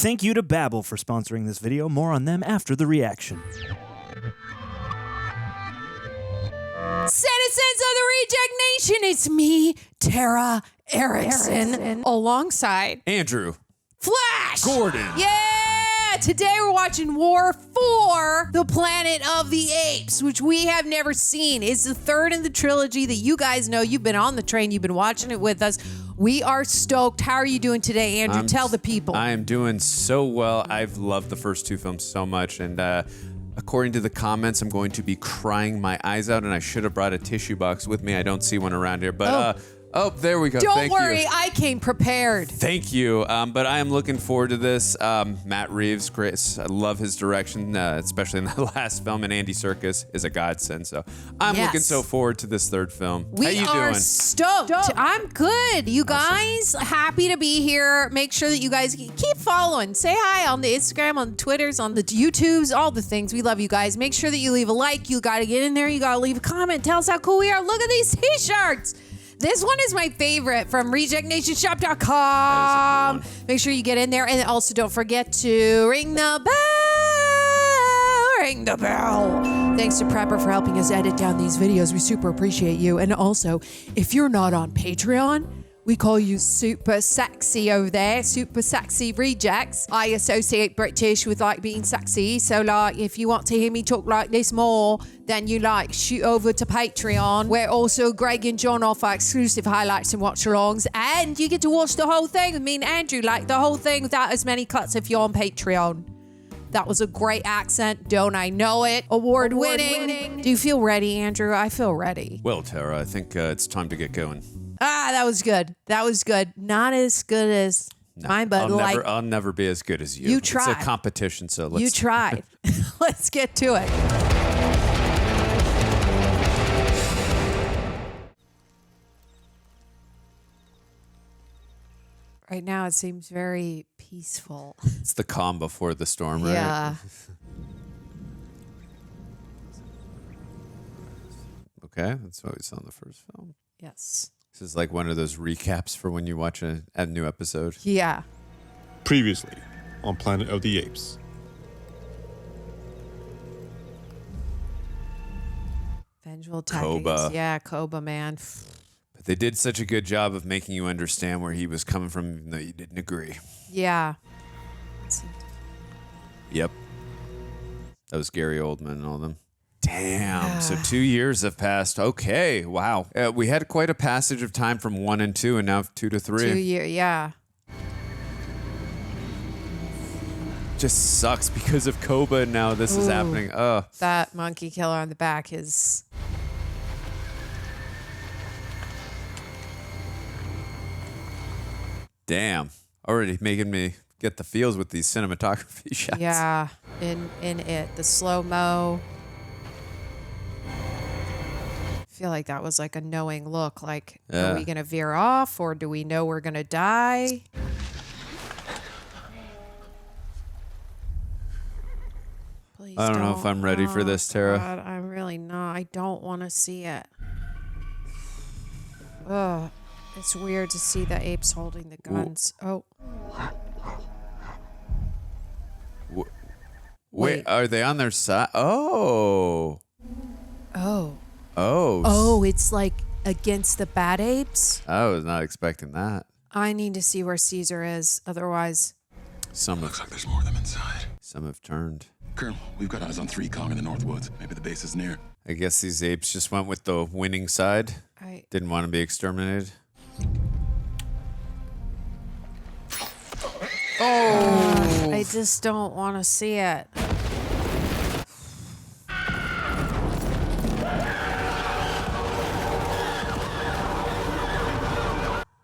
Thank you to Babbel for sponsoring this video. More on them after the reaction. Citizens of the Reject Nation, it's me, Tara Erickson, alongside Andrew. Flash! Gordon. Yeah! Today we're watching War for the Planet of the Apes, which we have never seen. It's the third in the trilogy that you guys know. You've been on the train. You've been watching it with us. We are stoked. How are you doing today, Andrew? Tell the people. I am doing so well. I've loved the first two films so much, and according to the comments, I'm going to be crying my eyes out, and I should have brought a tissue box with me. I don't see one around here, but there we go. Don't worry, I came prepared. Thank you. But I am looking forward to this. Matt Reeves, Chris, I love his direction, especially in the last film, and Andy Serkis is a godsend. So I'm looking so forward to this third film. We How you are doing? Stoked. I'm good. You guys, happy to be here. Make sure that you guys keep following. Say hi on the Instagram, on the Twitters, on the YouTubes, all the things. We love you guys. Make sure that you leave a like. You got to get in there. You got to leave a comment. Tell us how cool we are. Look at these t-shirts. This one is my favorite from rejectnationshop.com. Make sure you get in there. And also don't forget to ring the bell. Ring the bell. Thanks to Prepper for helping us edit down these videos. We super appreciate you. And also, if you're not on Patreon, we call you super sexy over there, super sexy rejects. I associate British with like being sexy. So like if you want to hear me talk like this more, then you like shoot over to Patreon, where also Greg and John offer exclusive highlights and watch alongs. And you get to watch the whole thing with me and Andrew, like the whole thing without as many cuts if you're on Patreon. That was a great accent. Don't I know it? Award winning. Do you feel ready, Andrew? I feel ready. Well, Tara, I think it's time to get going. That was good. That was good. Not as good as mine, but I'll never be as good as you. You tried. It's a competition, so let's. You tried. Let's get to it. Right now, it seems very peaceful. It's the calm before the storm, right? Yeah. Okay, that's what we saw in the first film. Yes. This is like one of those recaps for when you watch a new episode. Yeah. Previously on Planet of the Apes. Vengeful tactics. Koba. Yeah, Koba, man. But they did such a good job of making you understand where he was coming from, even though you didn't agree. Yeah. Yep. That was Gary Oldman and all them. Damn. So 2 years have passed. Okay. Wow. We had quite a passage of time from 1 and 2, and now 2 to 3. 2 years, yeah. Just sucks because of Koba, and now this is happening. That monkey killer on the back is... Damn. Already making me get the feels with these cinematography shots. Yeah. In it. The slow-mo... I feel like that was like a knowing look. Like, are we going to veer off, or do we know we're going to die? Please I don't know if I'm ready for this, Tara. God, I'm really not. I don't want to see it. Ugh. It's weird to see the apes holding the guns. Ooh. Wait, are they on their side? Oh. Oh, it's like against the bad apes? I was not expecting that. I need to see where Caesar is. Otherwise... Looks like there's more of them inside. Some have turned. Colonel, we've got eyes on 3 Kong in the North Woods. Maybe the base is near. I guess these apes just went with the winning side. Didn't want to be exterminated. Oh! I just don't want to see it.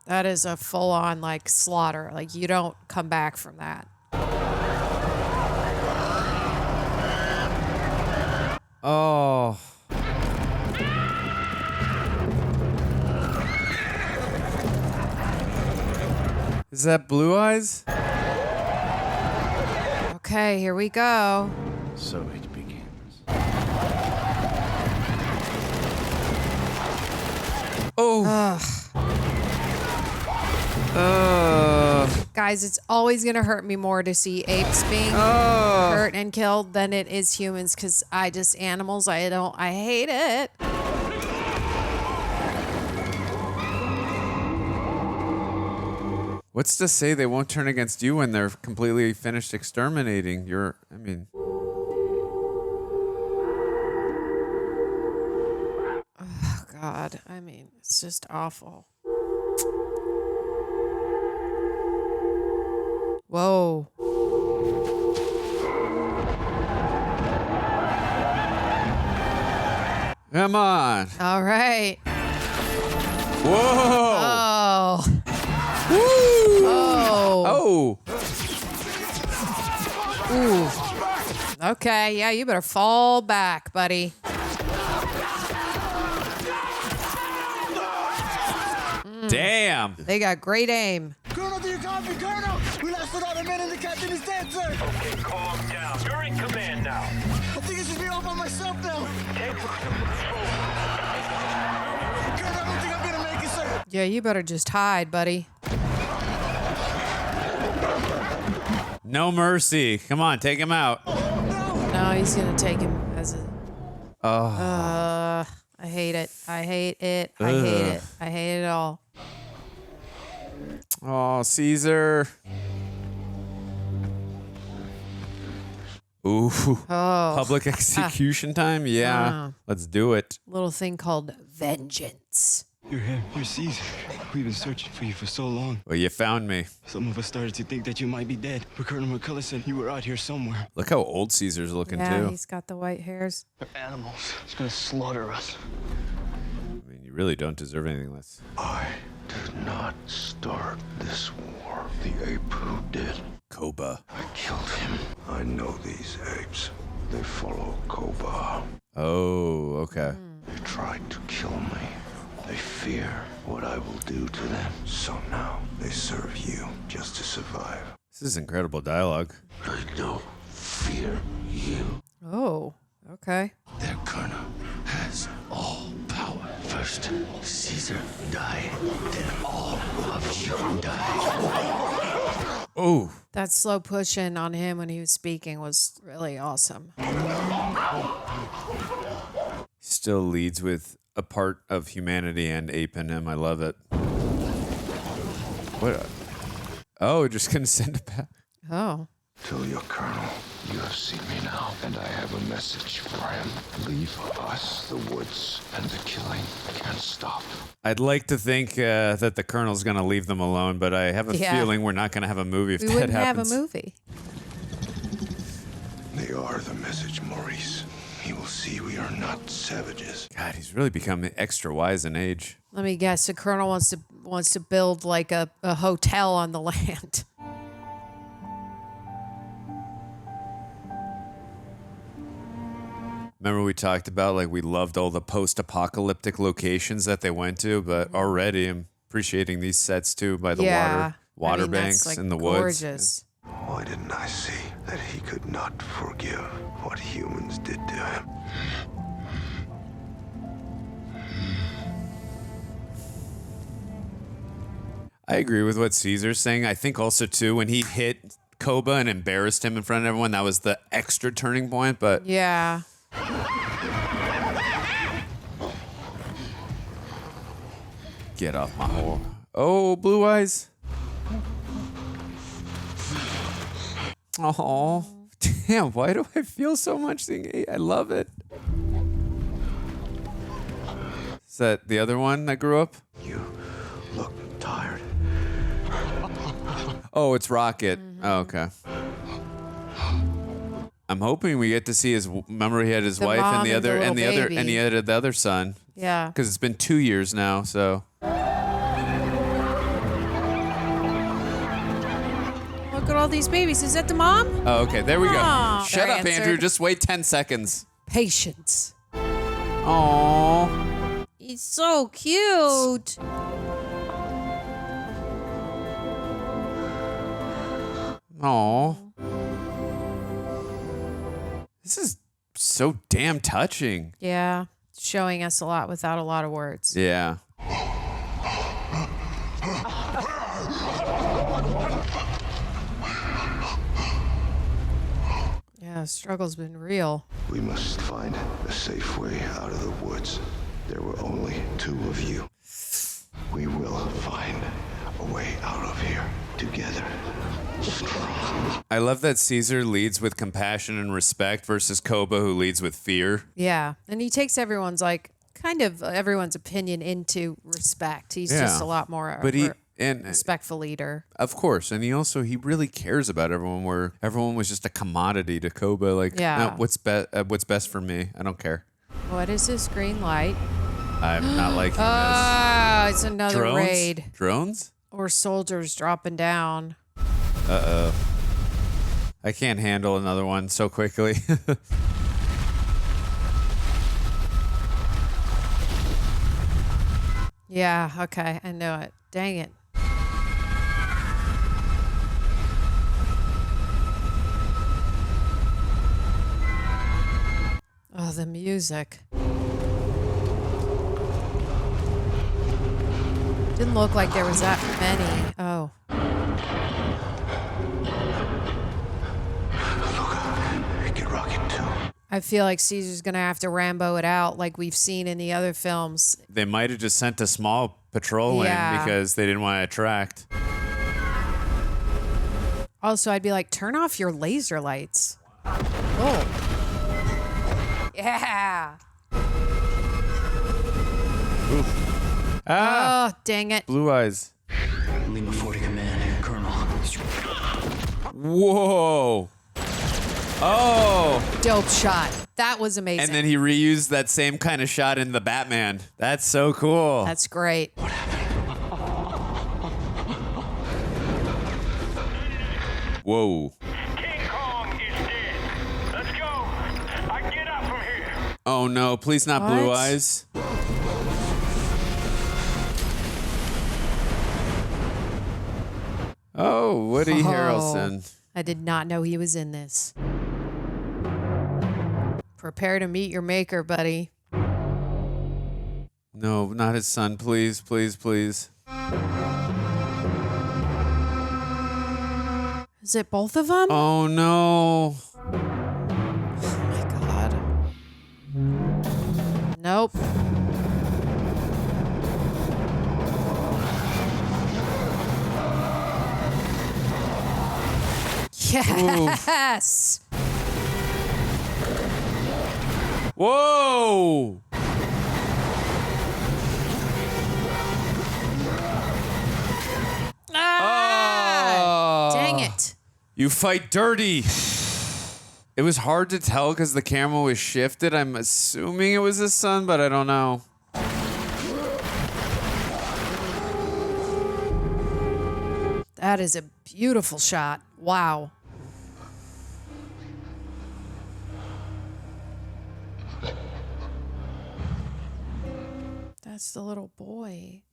That is a full-on, like, slaughter. Like, you don't come back from that. Oh. Is that Blue Eyes? Okay, here we go. So it begins. Oh. Guys, it's always going to hurt me more to see apes being hurt and killed than it is humans because animals, I hate it. What's to say they won't turn against you when they're completely finished exterminating? Oh, God. It's just awful. Whoa. Come on. All right. Whoa. Oh. Woo. Oh. Oh. Ooh. Okay. Yeah, you better fall back, buddy. Damn. They got great aim. Colonel, do you copy, Colonel? We lost all the men and the captain is dead, sir. Okay, calm down. You're in command now. I think I should be all by myself now. Colonel, I don't think I'm gonna make it, sir. Yeah, you better just hide, buddy. No mercy. Come on, take him out. No, he's gonna take him as a. I hate it. I hate it. I hate it. I hate it all. Oh, Caesar. Ooh. Oh. Public execution time? Yeah. Let's do it. Little thing called vengeance. You're here. You're Caesar. We've been searching for you for so long. Well, you found me. Some of us started to think that you might be dead, but Colonel McCullough said you were out here somewhere. Look how old Caesar's looking, Yeah, too. he's got the white hairs. They're animals. It's gonna slaughter us. You really don't deserve anything less. I did not start this war. The ape who did. Koba. I killed him. I know these apes. They follow Koba. Oh, okay. They tried to kill me. They fear what I will do to them. So now they serve you just to survive. This is incredible dialogue. I don't fear you. Oh, okay. Their colonel has all power. First, Caesar died. Then all of you died. Oh. That slow push in on him when he was speaking was really awesome. Still leads with a part of humanity and ape in him. I love it. What? Oh, just gonna send it back. Oh. Tell your colonel you have seen me now, and I have a message for him. Leave us the woods, and the killing can't stop. I'd like to think that the colonel's gonna leave them alone, but I have a feeling we're not gonna have a movie if we that wouldn't happens. have a movie. They are the message, Maurice. He will see we are not savages. God, he's really become extra wise in age. Let me guess. The colonel wants to build like a hotel on the land. Remember we talked about we loved all the post-apocalyptic locations that they went to, but already I'm appreciating these sets too by the water banks that's, in the gorgeous. woods. Why didn't I see that he could not forgive what humans did to him? I agree with what Caesar's saying. I think also too when he hit Koba and embarrassed him in front of everyone, that was the extra turning point. But yeah. Get off my horse. Oh, Blue Eyes. Oh, damn, why do I feel so much seeing Ape? I love it. Is that the other one that grew up? You look tired. Oh, it's Rocket. Oh, okay. I'm hoping we get to see his. Remember, he had his wife mom and the other, and the little and he had the other son. Yeah. Because it's been 2 years now, so. Look at all these babies. Is that the mom? Oh, okay. There we go. Aw, Shut they're up, Andrew. answered. Just wait 10 seconds. Patience. Aww. He's so cute. Aww. This is so damn touching. Yeah. Showing us a lot without a lot of words. Yeah. the struggle's been real. We must find a safe way out of the woods. There were only 2 of you. We will find a way out of here together. Strong. I love that Caesar leads with compassion and respect versus Koba, who leads with fear. Yeah. And he takes everyone's, like, kind of everyone's opinion into respect. He's just a lot more respectful leader. Of course. And he really cares about everyone, where everyone was just a commodity to Koba. Like, no, what's best for me? I don't care. What is this green light? I'm not liking this. Ah, it's another Drones? raid. Drones? Or soldiers dropping down. Uh-oh. I can't handle another one so quickly. Yeah, okay. I know it. Dang it. Oh, the music. Didn't look like there was that many. Oh. Get rocking too. I feel like Caesar's going to have to Rambo it out like we've seen in the other films. They might have just sent a small patrol in because they didn't want to attract. Also, I'd be like, turn off your laser lights. Oh. Yeah. Ah! Oh, dang it. Blue eyes. Lead before to command, Colonel. Whoa. Oh. Dope shot. That was amazing. And then he reused that same kind of shot in the Batman. That's so cool. That's great. What happened? Whoa. King Kong is dead. Let's go. I get up from here. Oh no, please not What? Blue eyes. Oh, Woody Harrelson. I did not know he was in this. Prepare to meet your maker, buddy. No, not his son. Please, please, please. Is it both of them? Oh no. Oh my God. Nope. Yes. Whoa. Ah! Dang it. You fight dirty. It was hard to tell because the camera was shifted. I'm assuming it was his son, but I don't know. That is a beautiful shot. Wow. That's the little boy.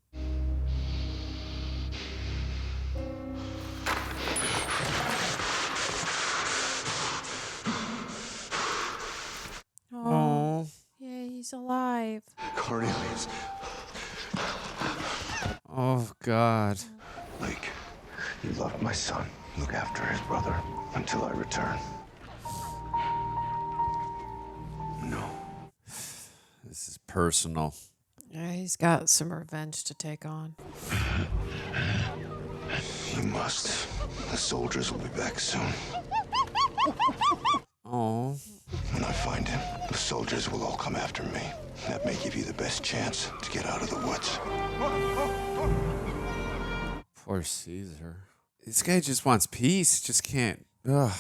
Oh. Yeah, he's alive. Cornelius. Oh, God. Lake, you loved my son. Look after his brother until I return. No. This is personal. Yeah, he's got some revenge to take on. You must. The soldiers will be back soon. Oh. When I find him, the soldiers will all come after me. That may give you the best chance to get out of the woods. Poor Caesar. This guy just wants peace. Just can't. Ugh.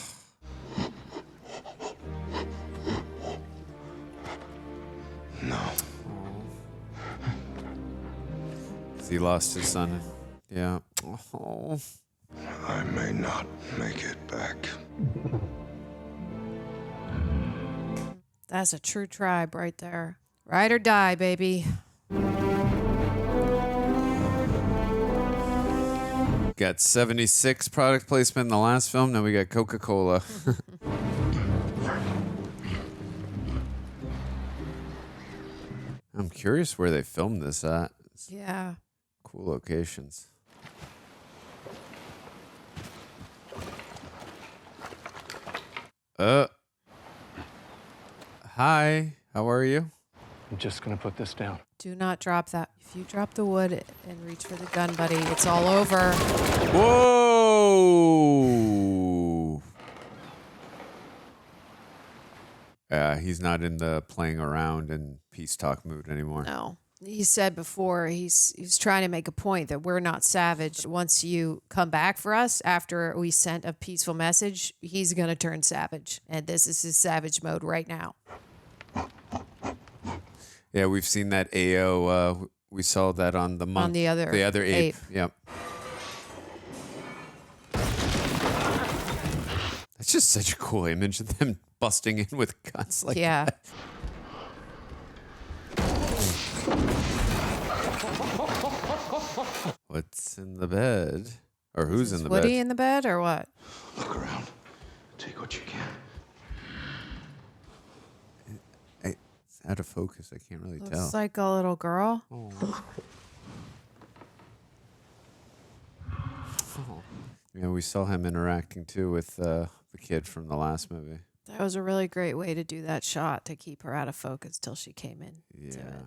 No. He lost his son. Yeah. Oh. I may not make it back. That's a true tribe right there. Ride or die, baby. Got 76 product placement in the last film. Now we got Coca-Cola. I'm curious where they filmed this at. Yeah. Cool locations. Hi, how are you? I'm just gonna put this down. Do not drop that. If you drop the wood and reach for the gun, buddy, it's all over. Whoa! Yeah, he's not in the playing around and peace talk mood anymore. No. He said before he's trying to make a point that we're not savage. Once you come back for us after we sent a peaceful message, he's going to turn savage. And this is his savage mode right now. Yeah, we've seen that AO. We saw that on the monk. On the other ape. Yep. That's just such a cool image of them busting in with guns like that. What's in the bed? Or who's in the bed? Woody in the bed or what? Look around. Take what you can. It's out of focus. I can't really tell. Looks like a little girl. Oh. Yeah, we saw him interacting too with the kid from the last movie. That was a really great way to do that shot to keep her out of focus till she came in. Yeah.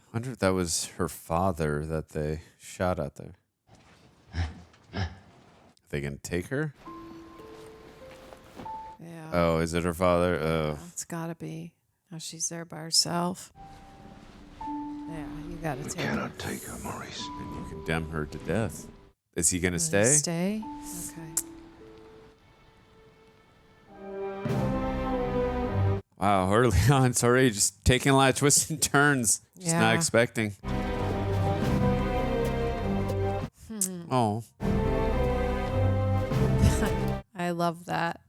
I wonder if that was her father that they shot at there. Are they going to take her? Yeah. Oh, is it her father? Oh. It's got to be. Now she's there by herself. Yeah, you got to take her. We cannot take her, Maurice. And you condemn her to death. Is he going to Will he stay? Stay? Okay. Wow, early on, it's already just taking a lot of twists and turns. Just not expecting. Oh. I love that.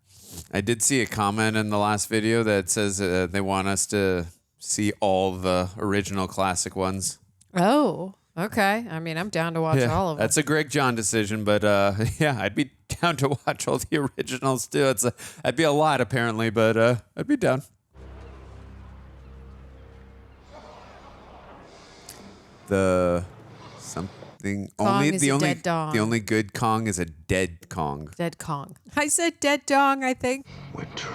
I did see a comment in the last video that says they want us to see all the original classic ones. Oh, okay. I mean, I'm down to watch all of them. That's a Greg John decision, but yeah, I'd be down to watch all the originals too. That'd be a lot apparently, but I'd be down. The something Kong only is the a only dead dong. the only good Kong is a dead Kong. Dead Kong. I said dead dong, I think. Winter.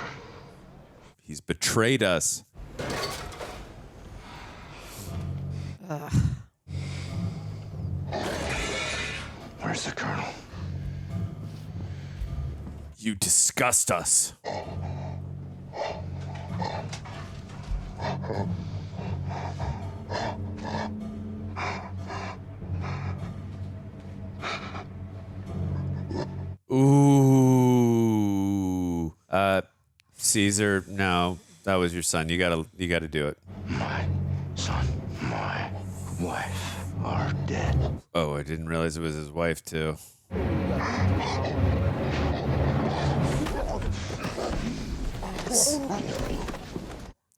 He's betrayed us. Where's the colonel? You disgust us. Ooh. Caesar, no, that was your son. You gotta do it. My son, my wife are dead. Oh, I didn't realize it was his wife too.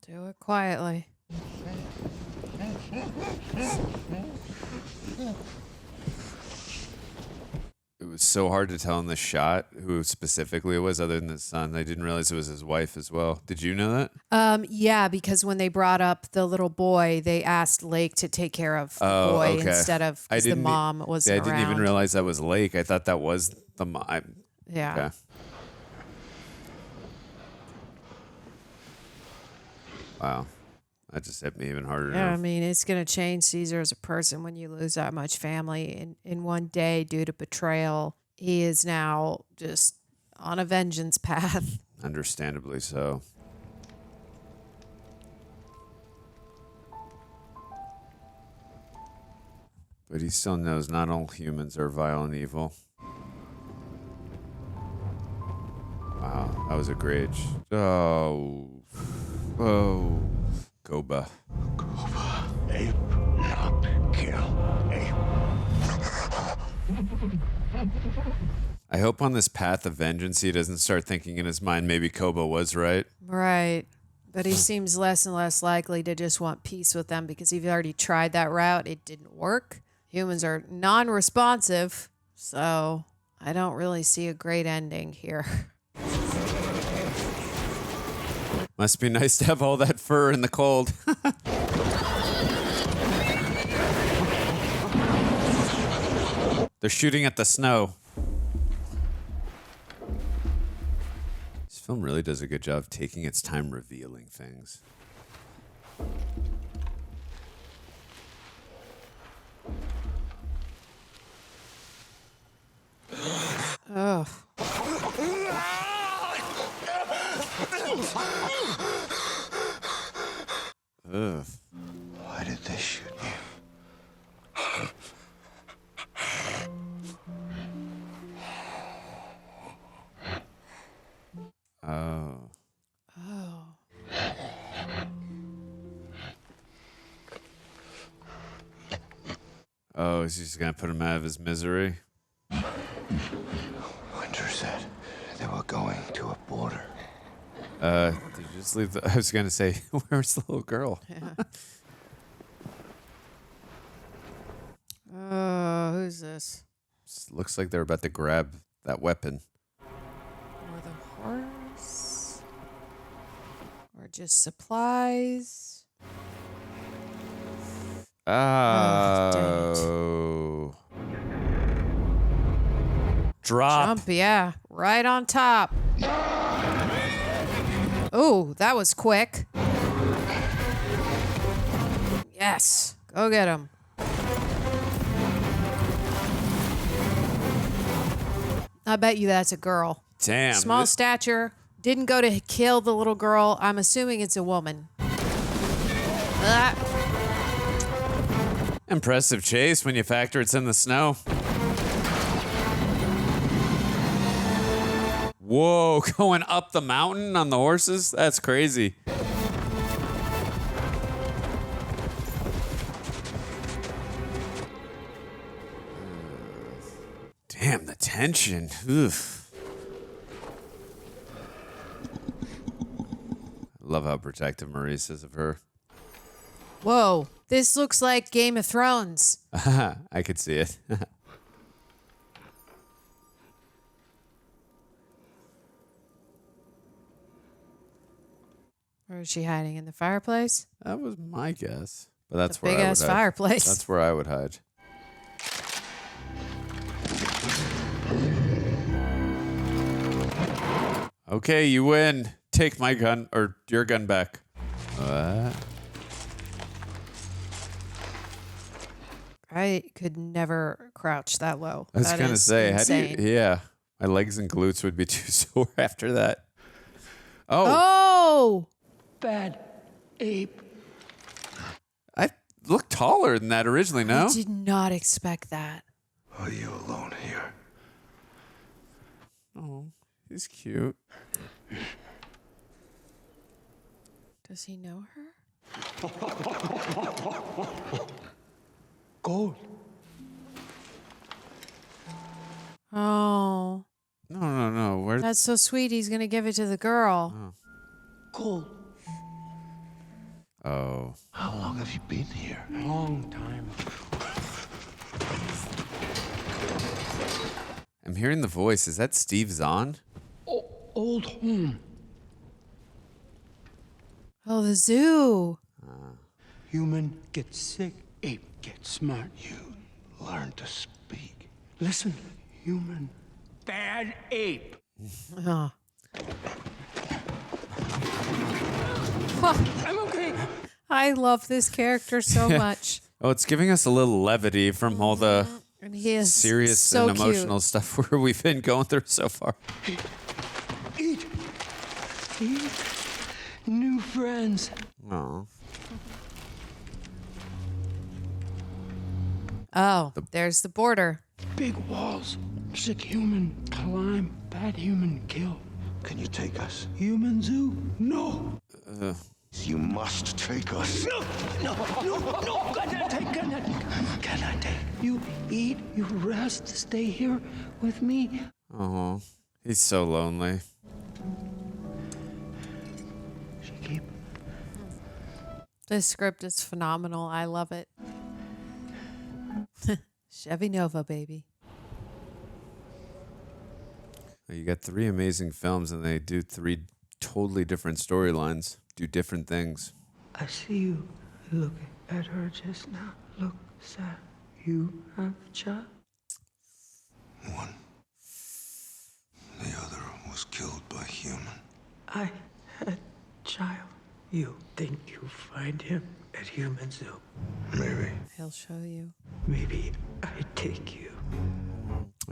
Do it quietly. It was so hard to tell in the shot who specifically it was other than his son. I didn't realize it was his wife as well. Did you know that? Yeah, because when they brought up the little boy, they asked Lake to take care of the boy instead of because the mom wasn't I didn't even realize that was Lake. I thought that was the mom. Yeah. Okay. Wow. That just hit me even harder. Yeah, I mean, it's going to change Caesar as a person when you lose that much family in one day due to betrayal. He is now just on a vengeance path. Understandably so. But he still knows not all humans are vile and evil. Wow, that was a great. Oh. Oh. Goba. Goba. Ape, not kill. Ape. I hope on this path of vengeance he doesn't start thinking in his mind maybe Koba was right. Right. But he seems less and less likely to just want peace with them because he's already tried that route. It didn't work. Humans are non-responsive, so I don't really see a great ending here. Must be nice to have all that fur in the cold. They're shooting at the snow. film really does a good job of taking its time revealing things. Ugh. Ugh. Why did they shoot you? Oh. Oh. Oh, is he just gonna put him out of his misery? Winter said they were going to a border. Did you just leave the... I was gonna say, where's the little girl? Who's this? Looks like they're about to grab that weapon. Or the horse? Or just supplies? Oh. Drop. Jump, yeah. Right on top. Oh, that was quick. Yes. Go get him. I bet you that's a girl. Damn. Small stature. Didn't go to kill the little girl. I'm assuming it's a woman. Impressive chase when you factor it's in the snow. Whoa, going up the mountain on the horses? That's crazy. Damn, the tension. Oof. I love how protective Maurice is of her. Whoa, this looks like Game of Thrones. I could see it. Or is she hiding in the fireplace? That was my guess. But that's a where big I would ass hide. fireplace. That's where I would hide. Okay, you win. Take my gun or your gun back. I could never crouch that low. I was That gonna is say, insane. how do you? Yeah, my legs and glutes would be too sore after that. Oh, Oh! Bad ape. I looked taller than that originally. No, I did not expect that. Are you alone here? oh, he's cute. Does he know her? Gold. Oh, No. Where? that's so sweet. He's going to give it to the girl. Gold. Oh, How long have you been here? Long time. I'm hearing the voice. Is that Steve Zahn? Old home. Oh, the zoo. Human gets sick, ape gets smart. You learn to speak. Listen, human. Bad ape. Oh. I'm okay. I love this character so much. Oh, it's giving us a little levity from all the And he is serious so and emotional stuff where we've been going through so far. Eat. Eat. New friends. Oh, Oh, there's the border. Big walls. Sick human climb. Bad human kill. Can you take us? Human zoo? No. You must take us. No. Cannot take. You eat, you rest, stay here with me. oh, he's so lonely. She keep. This script is phenomenal. I love it. Chevy Nova, baby. You got 3 amazing films, and they do 3 totally different storylines, do different things. I see you looking at her just now. Look sad. You have a child? One. The other was killed by human. You think you'll find him at Human Zoo? Maybe. He'll show you. Maybe I take you.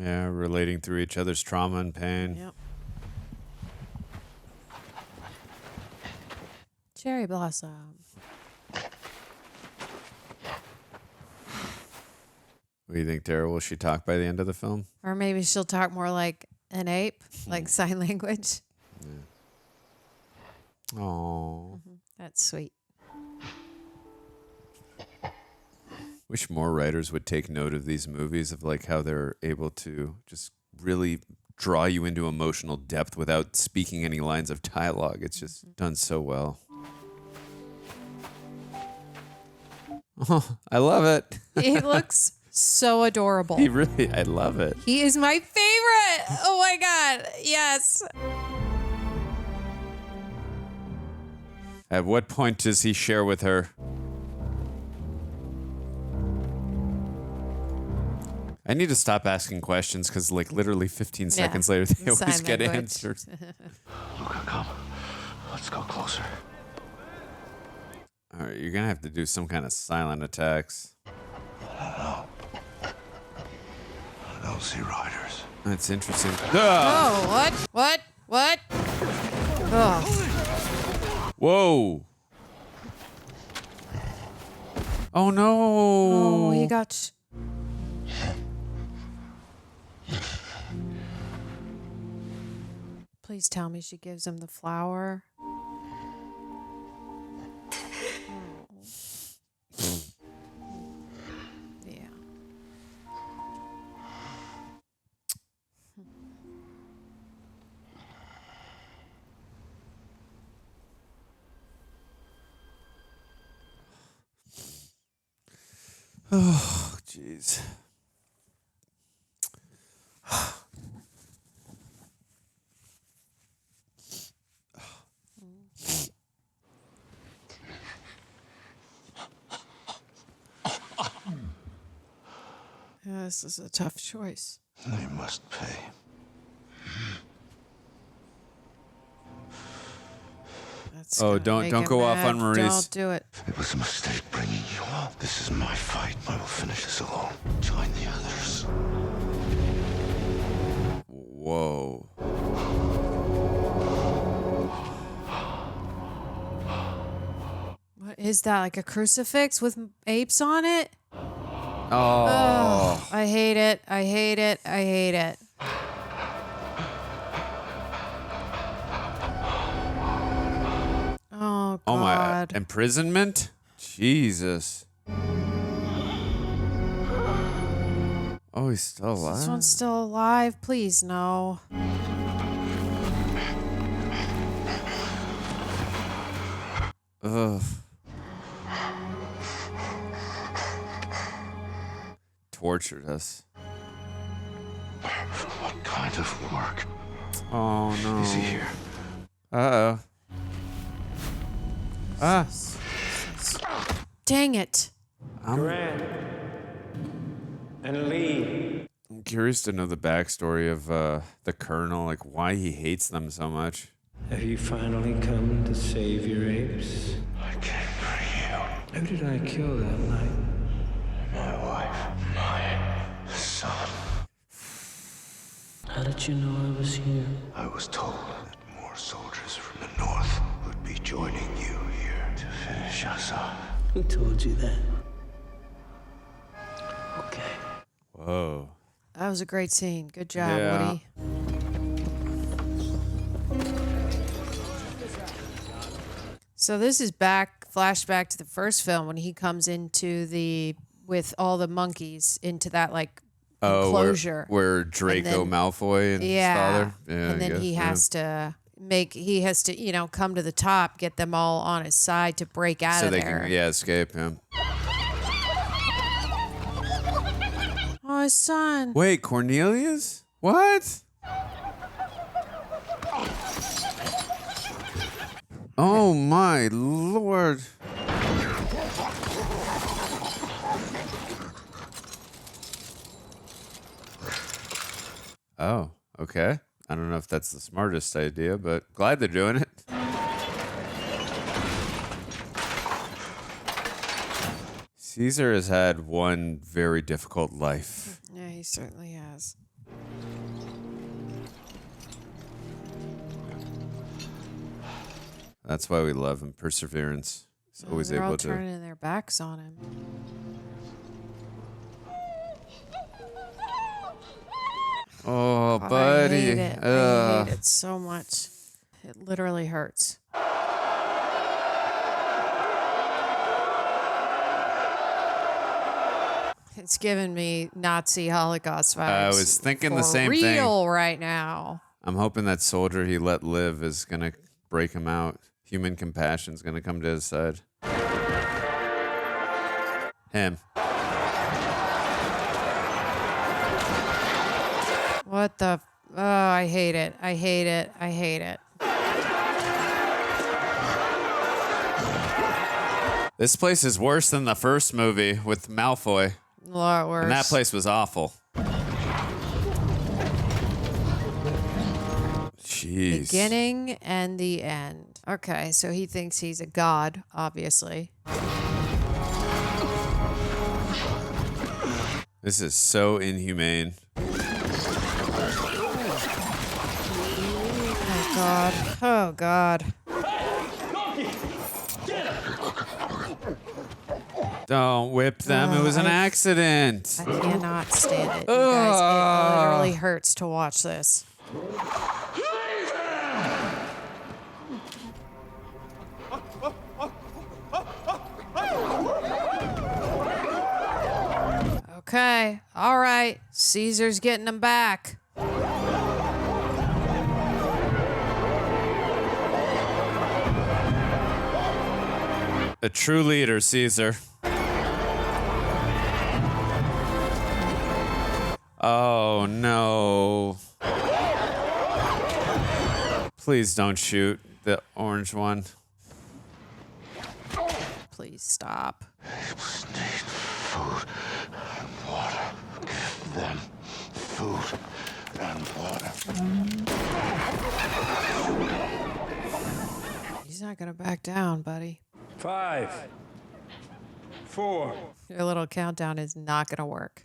Yeah, relating through each other's trauma and pain. Yep. Cherry blossom. What do you think, Tara? Will she talk by the end of the film? Or maybe she'll talk more like an ape, like sign language. Oh, That's sweet. wish more writers would take note of these movies, of like how they're able to just really draw you into emotional depth without speaking any lines of dialogue. It's just done so well. Oh, I love it. He looks so adorable. I love it. He is my favorite. Oh my God. Yes. At what point does he share with her? I need to stop asking questions because, like, literally 15 seconds later, they always Sign get language. answers. Luca, come. Let's go closer. All right, you're going to have to do some kind of silent attacks. I don't see riders. That's interesting. Oh, what? Oh, Whoa. Oh, no. oh, he got... Please tell me she gives him the flower. Yeah. Oh, jeez. Yeah, this is a tough choice. They must pay. That's Oh, gonna don't make him go off mad. on Maurice. Don't do it. It was a mistake bringing you all. This is my fight. I will finish this alone. Join the others. Whoa. What is that? Like a crucifix with apes on it? Oh. I hate it. I hate it. I hate it. Oh, God. Oh, my. Imprisonment? Jesus. Oh, he's still alive? This one's still alive. Please, no. Ugh. Tortured us. What kind of work? Oh, no. Is he here? Uh-oh. Ah. Dang it. Grant and Lee. I'm curious to know the backstory of the Colonel, like why he hates them so much. Have you finally come to save your apes? I came for you. Who did I kill that night? My wife. My son. How did you know I was here? I was told that more soldiers from the north would be joining you here to finish us off. Who told you that? Okay. Whoa. That was a great scene. Good job, Yeah. Woody. So this is flashback to the first film when he comes with all the monkeys into that like enclosure. Where Draco Malfoy and his father. Yeah, and then he has to come to the top, get them all on his side to break out so of they there. can escape him. Oh, his son. Wait, Cornelius? What? Oh my lord. Oh, okay. I don't know if that's the smartest idea, but glad they're doing it. Caesar has had one very difficult life. Yeah, he certainly has. That's why we love him. Perseverance. He's always They're all able to. turning their backs on him. Oh, God, buddy. I hate it. I hate it so much. It literally hurts. It's giving me Nazi Holocaust vibes. I was thinking the same for thing. real right now. I'm hoping that soldier he let live is going to break him out. Human compassion's going to come to his side. Him. What the? Oh, I hate it. I hate it. I hate it. This place is worse than the first movie with Malfoy. A lot worse. And that place was awful. Jeez. Beginning and the end. Okay, so he thinks he's a god, obviously. This is so inhumane. Oh, God. Oh, God. Don't whip them. It was an accident. I cannot stand it. You guys, it literally hurts to watch this. Okay. All right. Caesar's getting them back. A true leader, Caesar. Oh, no. Please don't shoot the orange one. Please stop. Apes need food and water. Give them food and water. He's not going to back down, buddy. 5, 4. Your little countdown is not going to work.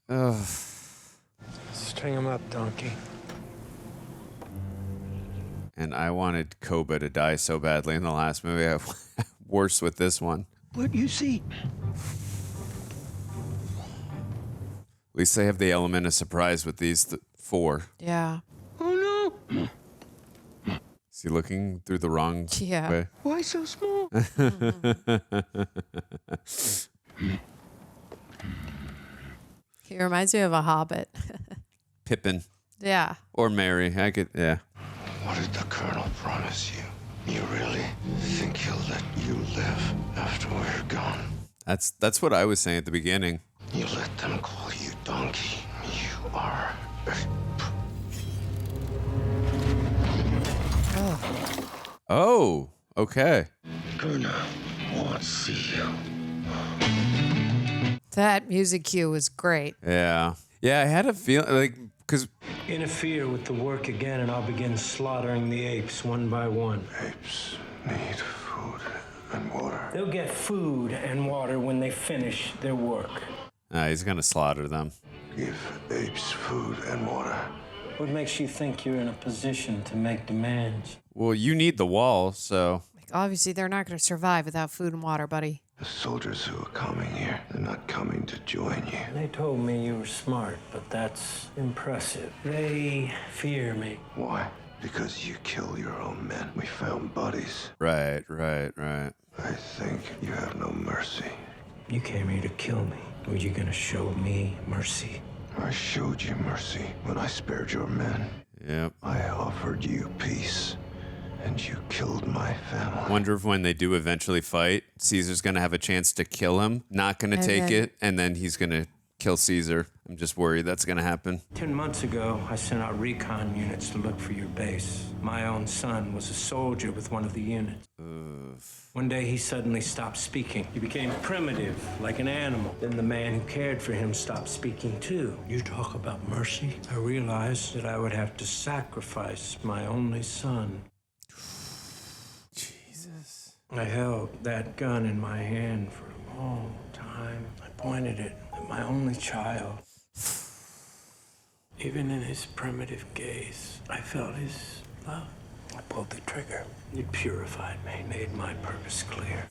Ugh. String him up, donkey. And I wanted Koba to die so badly in the last movie. Worse with this one. What you see? At least they have the element of surprise with these four. Yeah. Oh no! Is he looking through the wrong Yeah. way? Why so small? He reminds me of a hobbit. Pippin. Yeah. Or Mary. I could, yeah. What did the Colonel promise you? You really think he'll let you live after we're gone? That's what I was saying at the beginning. You let them call you donkey. You are Oh, okay. Colonel won't see you. That music cue was great. Yeah. Yeah, I had a feeling, like, because... Interfere with the work again, and I'll begin slaughtering the apes one by one. Apes need food and water. They'll get food and water when they finish their work. he's going to slaughter them. Give apes food and water. What makes you think you're in a position to make demands? Well, you need the wall, so... Like, obviously, they're not going to survive without food and water, buddy. The soldiers who are coming here, they're not coming to join you. They told me you were smart, but that's impressive. They fear me. Why? Because you kill your own men. We found bodies. Right. I think you have no mercy. You came here to kill me. Were you gonna show me mercy? I showed you mercy when I spared your men. Yep. I offered you peace, and you killed my family. Wonder if when they do eventually fight, Caesar's going to have a chance to kill him, not going to And take then- it, and then he's going to kill Caesar. I'm just worried that's going to happen. 10 months ago, I sent out recon units to look for your base. My own son was a soldier with one of the units. One day, he suddenly stopped speaking. He became primitive, like an animal. Then the man who cared for him stopped speaking, too. You talk about mercy. I realized that I would have to sacrifice my only son. Jesus. I held that gun in my hand for a long time. I pointed it at my only child. Even in his primitive gaze, I felt his love. I pulled the trigger. It purified me, made my purpose clear.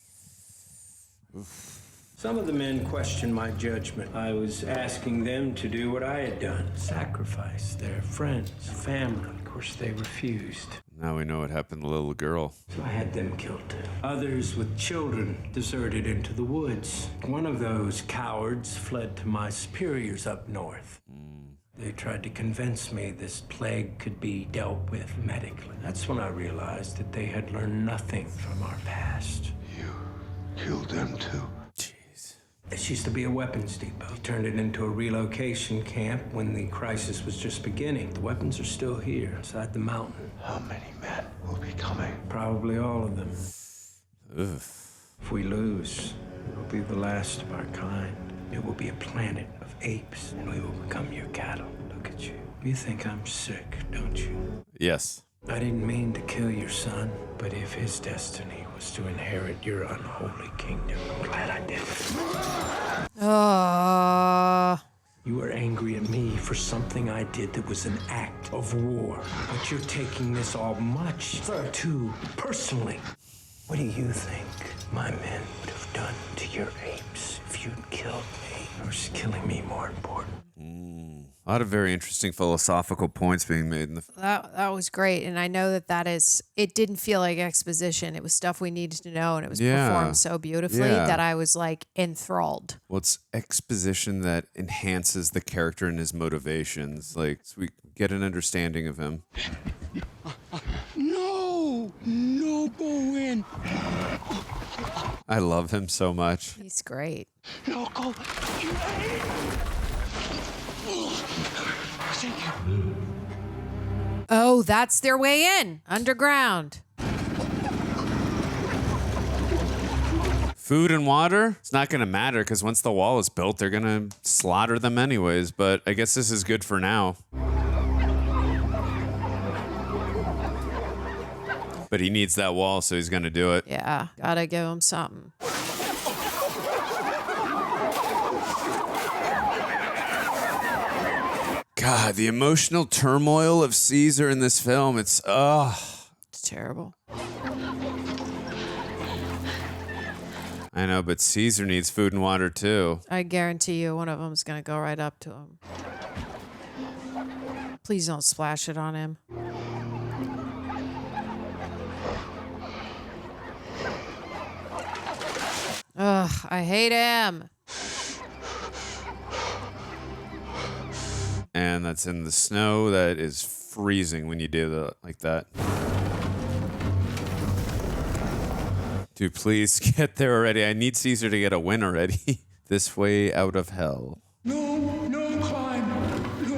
Some of the men questioned my judgment. I was asking them to do what I had done, sacrifice their friends, family. Of course, they refused. Now we know what happened to the little girl. So I had them killed too. Others with children deserted into the woods. One of those cowards fled to my superiors up north. They tried to convince me this plague could be dealt with medically. That's when I realized that they had learned nothing from our past. You killed them too? Jeez. This used to be a weapons depot. We turned it into a relocation camp when the crisis was just beginning. The weapons are still here, inside the mountain. How many men will be coming? Probably all of them. Ugh. If we lose, it will be the last of our kind. It will be a planet of apes, and we will become your cattle. Look at you. You think I'm sick, don't you? Yes. I didn't mean to kill your son, but if his destiny was to inherit your unholy kingdom, I'm glad I did it. You were angry at me for something I did that was an act of war. But you're taking this all much too personally. What do you think my men would have done to your apes if you'd killed me? Or is killing me more important? A lot of very interesting philosophical points being made in the. That was great, and I know that is. It didn't feel like exposition. It was stuff we needed to know, and it was performed so beautifully that I was like enthralled. Well, it's exposition that enhances the character and his motivations. Like, so we get an understanding of him. No, go in. I love him so much. He's great. No, go. Thank you. Oh, that's their way in, underground. Food and water? It's not going to matter because once the wall is built, they're going to slaughter them anyways. But I guess this is good for now. But he needs that wall, so he's going to do it. Yeah, gotta give him something. God, the emotional turmoil of Caesar in this film, it's terrible. I know, but Caesar needs food and water too. I guarantee you one of them's gonna go right up to him. Please don't splash it on him. Ugh, I hate him. And that's in the snow that is freezing when you do that like that. Dude, please get there already. I need Caesar to get a win already. This way out of hell. No, climb. No.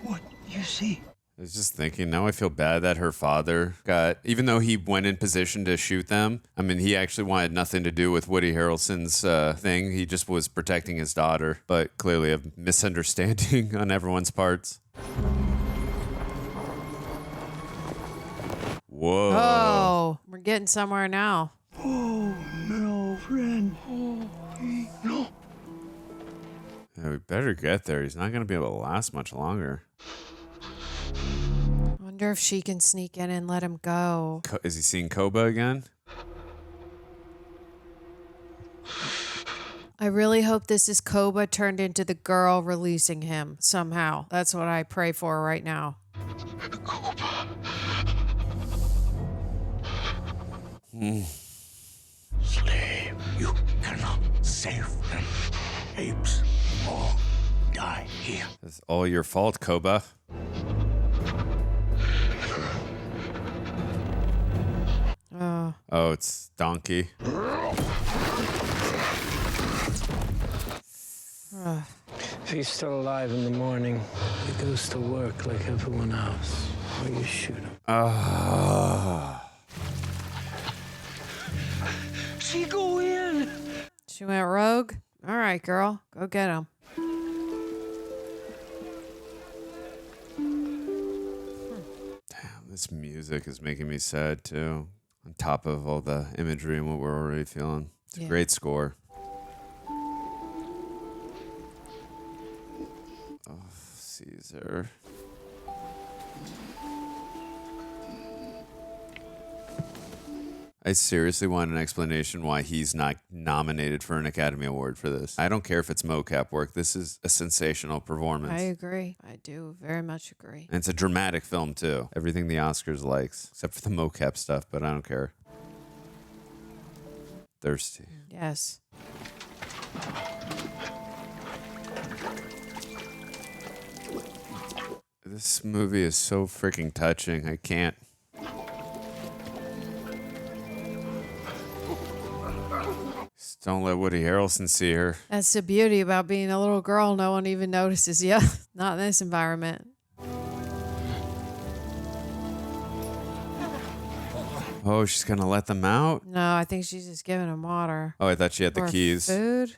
What you see? I was just thinking, now I feel bad that her father got, even though he went in position to shoot them, I mean, he actually wanted nothing to do with Woody Harrelson's thing. He just was protecting his daughter, but clearly a misunderstanding on everyone's parts. Whoa. Oh, we're getting somewhere now. Oh, no, friend. Oh, no. Yeah, we better get there. He's not going to be able to last much longer. Wonder if she can sneak in and let him go. Is he seeing Koba again? I really hope this is Koba turned into the girl releasing him somehow. That's what I pray for right now. Koba. Slave, you cannot save them. Apes all die here. It's all your fault, Koba. Oh, it's Donkey. If he's still alive in the morning, he goes to work like everyone else. Or you shoot him. She go in. She went rogue? All right, girl. Go get him. Damn, this music is making me sad, too. On top of all the imagery and what we're already feeling. It's a great score. Oh, Caesar. I seriously want an explanation why he's not nominated for an Academy Award for this. I don't care if it's mocap work. This is a sensational performance. I agree. I do very much agree. And it's a dramatic film, too. Everything the Oscars likes, except for the mocap stuff, but I don't care. Thirsty. Yes. This movie is so freaking touching. I can't. Just don't let Woody Harrelson see her. That's the beauty about being a little girl. No one even notices you. Not in this environment. Oh, she's going to let them out? No, I think she's just giving him water. Oh, I thought she had the Or keys. Food?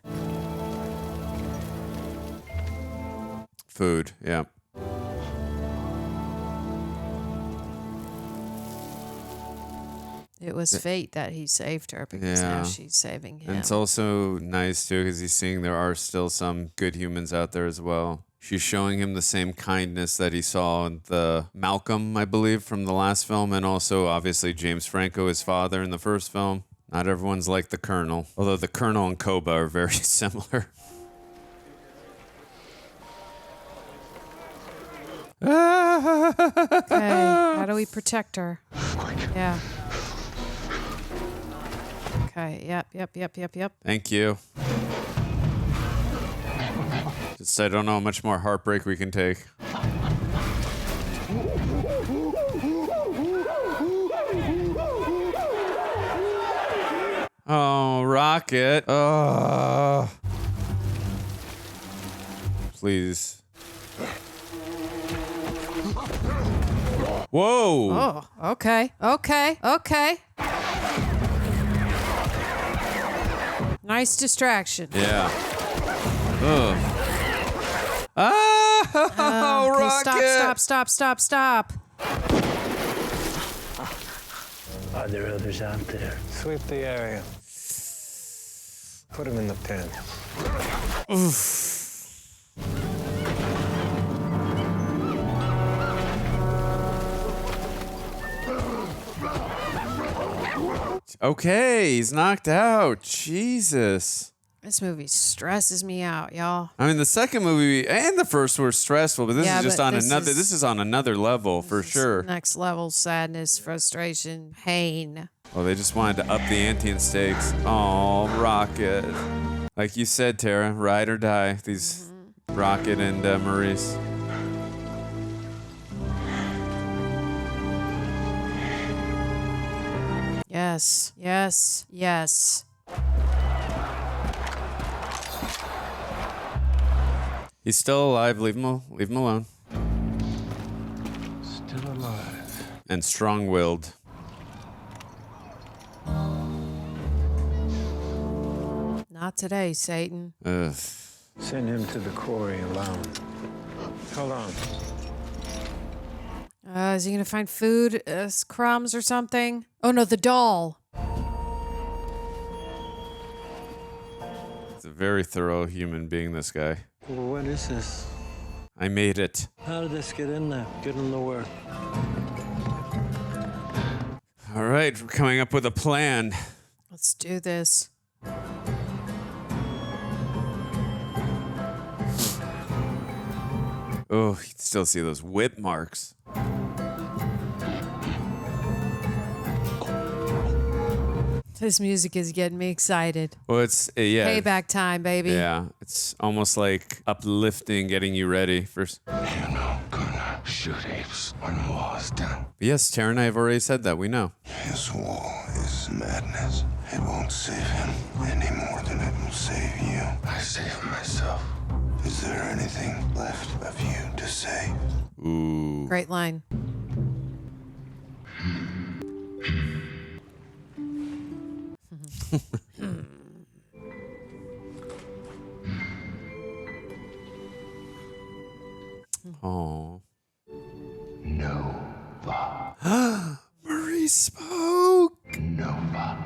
Food, yeah. It was fate that he saved her because now she's saving him. And it's also nice, too, because he's seeing there are still some good humans out there as well. She's showing him the same kindness that he saw in the Malcolm, I believe, from the last film, and also, obviously, James Franco, his father, in the first film. Not everyone's like the Colonel, although the Colonel and Koba are very similar. Okay, how do we protect her? Yeah. Okay, yep. Thank you. Just I don't know how much more heartbreak we can take. Oh, Rocket. Oh. Please. Whoa. Oh, okay. Nice distraction. Yeah. Ugh. Oh, okay, Rocket. Stop. Are there others out there? Sweep the area. Put them in the pen. Okay, he's knocked out. Jesus. This movie stresses me out, y'all. I mean, the second movie and the first were stressful, but this is just on another. This is on another level for sure. Next level sadness, frustration, pain. Well, they just wanted to up the ante and stakes. Oh, Rocket. Like you said, Tara, ride or die. These Rocket and Maurice. Yes. He's still alive. Leave him alone. Still alive. And strong-willed. Not today, Satan. Ugh. Send him to the quarry alone. Hold on. Is he gonna find food, crumbs or something? Oh no, the doll. He's a very thorough human being, this guy. Well, what is this? I made it. How did this get in there? Get him to work. All right, we're coming up with a plan. Let's do this. Oh, you can still see those whip marks. This music is getting me excited. Well, it's yeah. Payback time, baby. Yeah, it's almost like uplifting, getting you ready for. You're not gonna shoot apes when war is done. Yes, Tara and I have already said that. We know. His war is madness. It won't save him any more than it will save you. I save myself. Is there anything left of you to save? Ooh. Great line. Oh. Nova. Maurice spoke. Nova.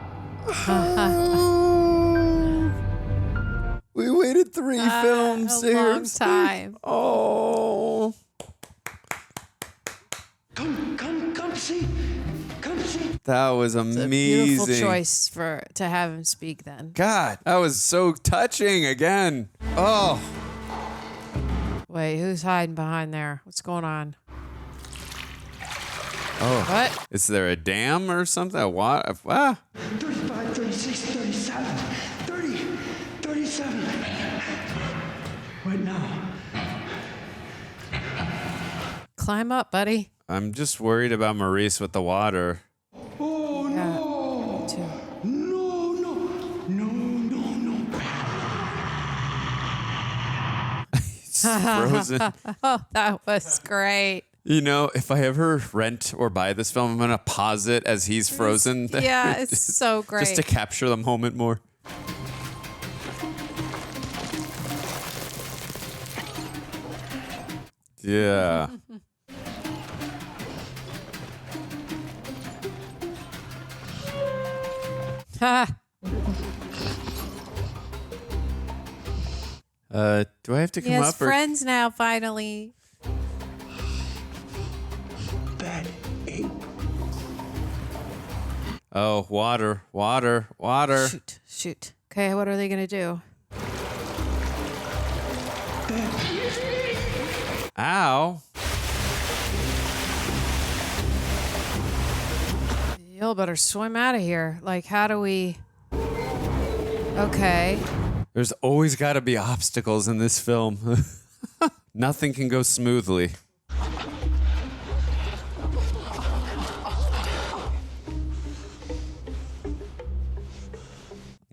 We waited 3 films A long time. Oh. Come see. Come see. That was It's a amazing. beautiful choice to have him speak then. God, that was so touching again. Oh. Wait, who's hiding behind there? What's going on? Oh. What? Is there a dam or something? A what? Ah. 35, 36, 37, 30, 37. What now? Climb up, buddy. I'm just worried about Maurice with the water. Oh, Yeah, no. me too. No, no. No, no, no. He's frozen. Oh, that was great. You know, if I ever rent or buy this film, I'm going to pause it as he's frozen. Yeah, it's so great. Just to capture the moment more. Yeah. Ha. Do I have to come He has up? friends now, finally. That ape. Oh, water. Shoot. Okay, what are they going to do? Ow. Y'all better swim out of here. Like, how do we... Okay. There's always got to be obstacles in this film. Nothing can go smoothly.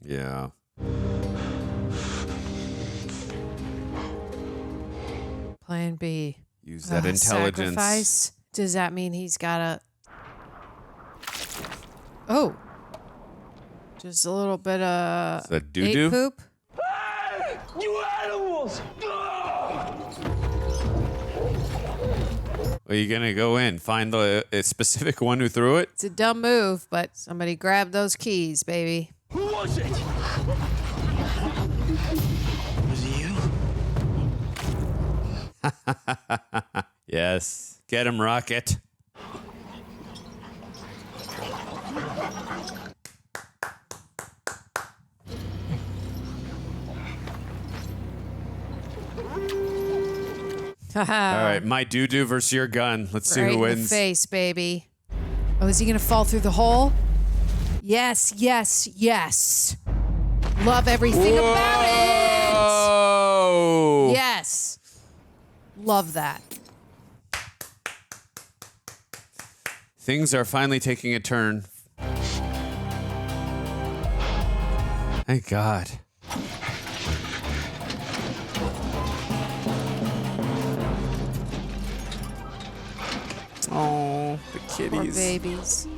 Yeah. Plan B. Use that intelligence. Sacrifice. Does that mean he's got to... Oh. Just a little bit of... Is that doo-doo? ape poop? You animals! Are you going to go in, find the a specific one who threw it? It's a dumb move, but somebody grab those keys, baby. Who was it? Was it you? Yes. Get him, Rocket. All right, my doo-doo versus your gun. Let's see Right who in the wins. face, baby. Oh, is he gonna fall through the hole? Yes. Love everything about it. Oh! Yes. Love that. Things are finally taking a turn. Thank God. Oh, the Poor kitties. babies.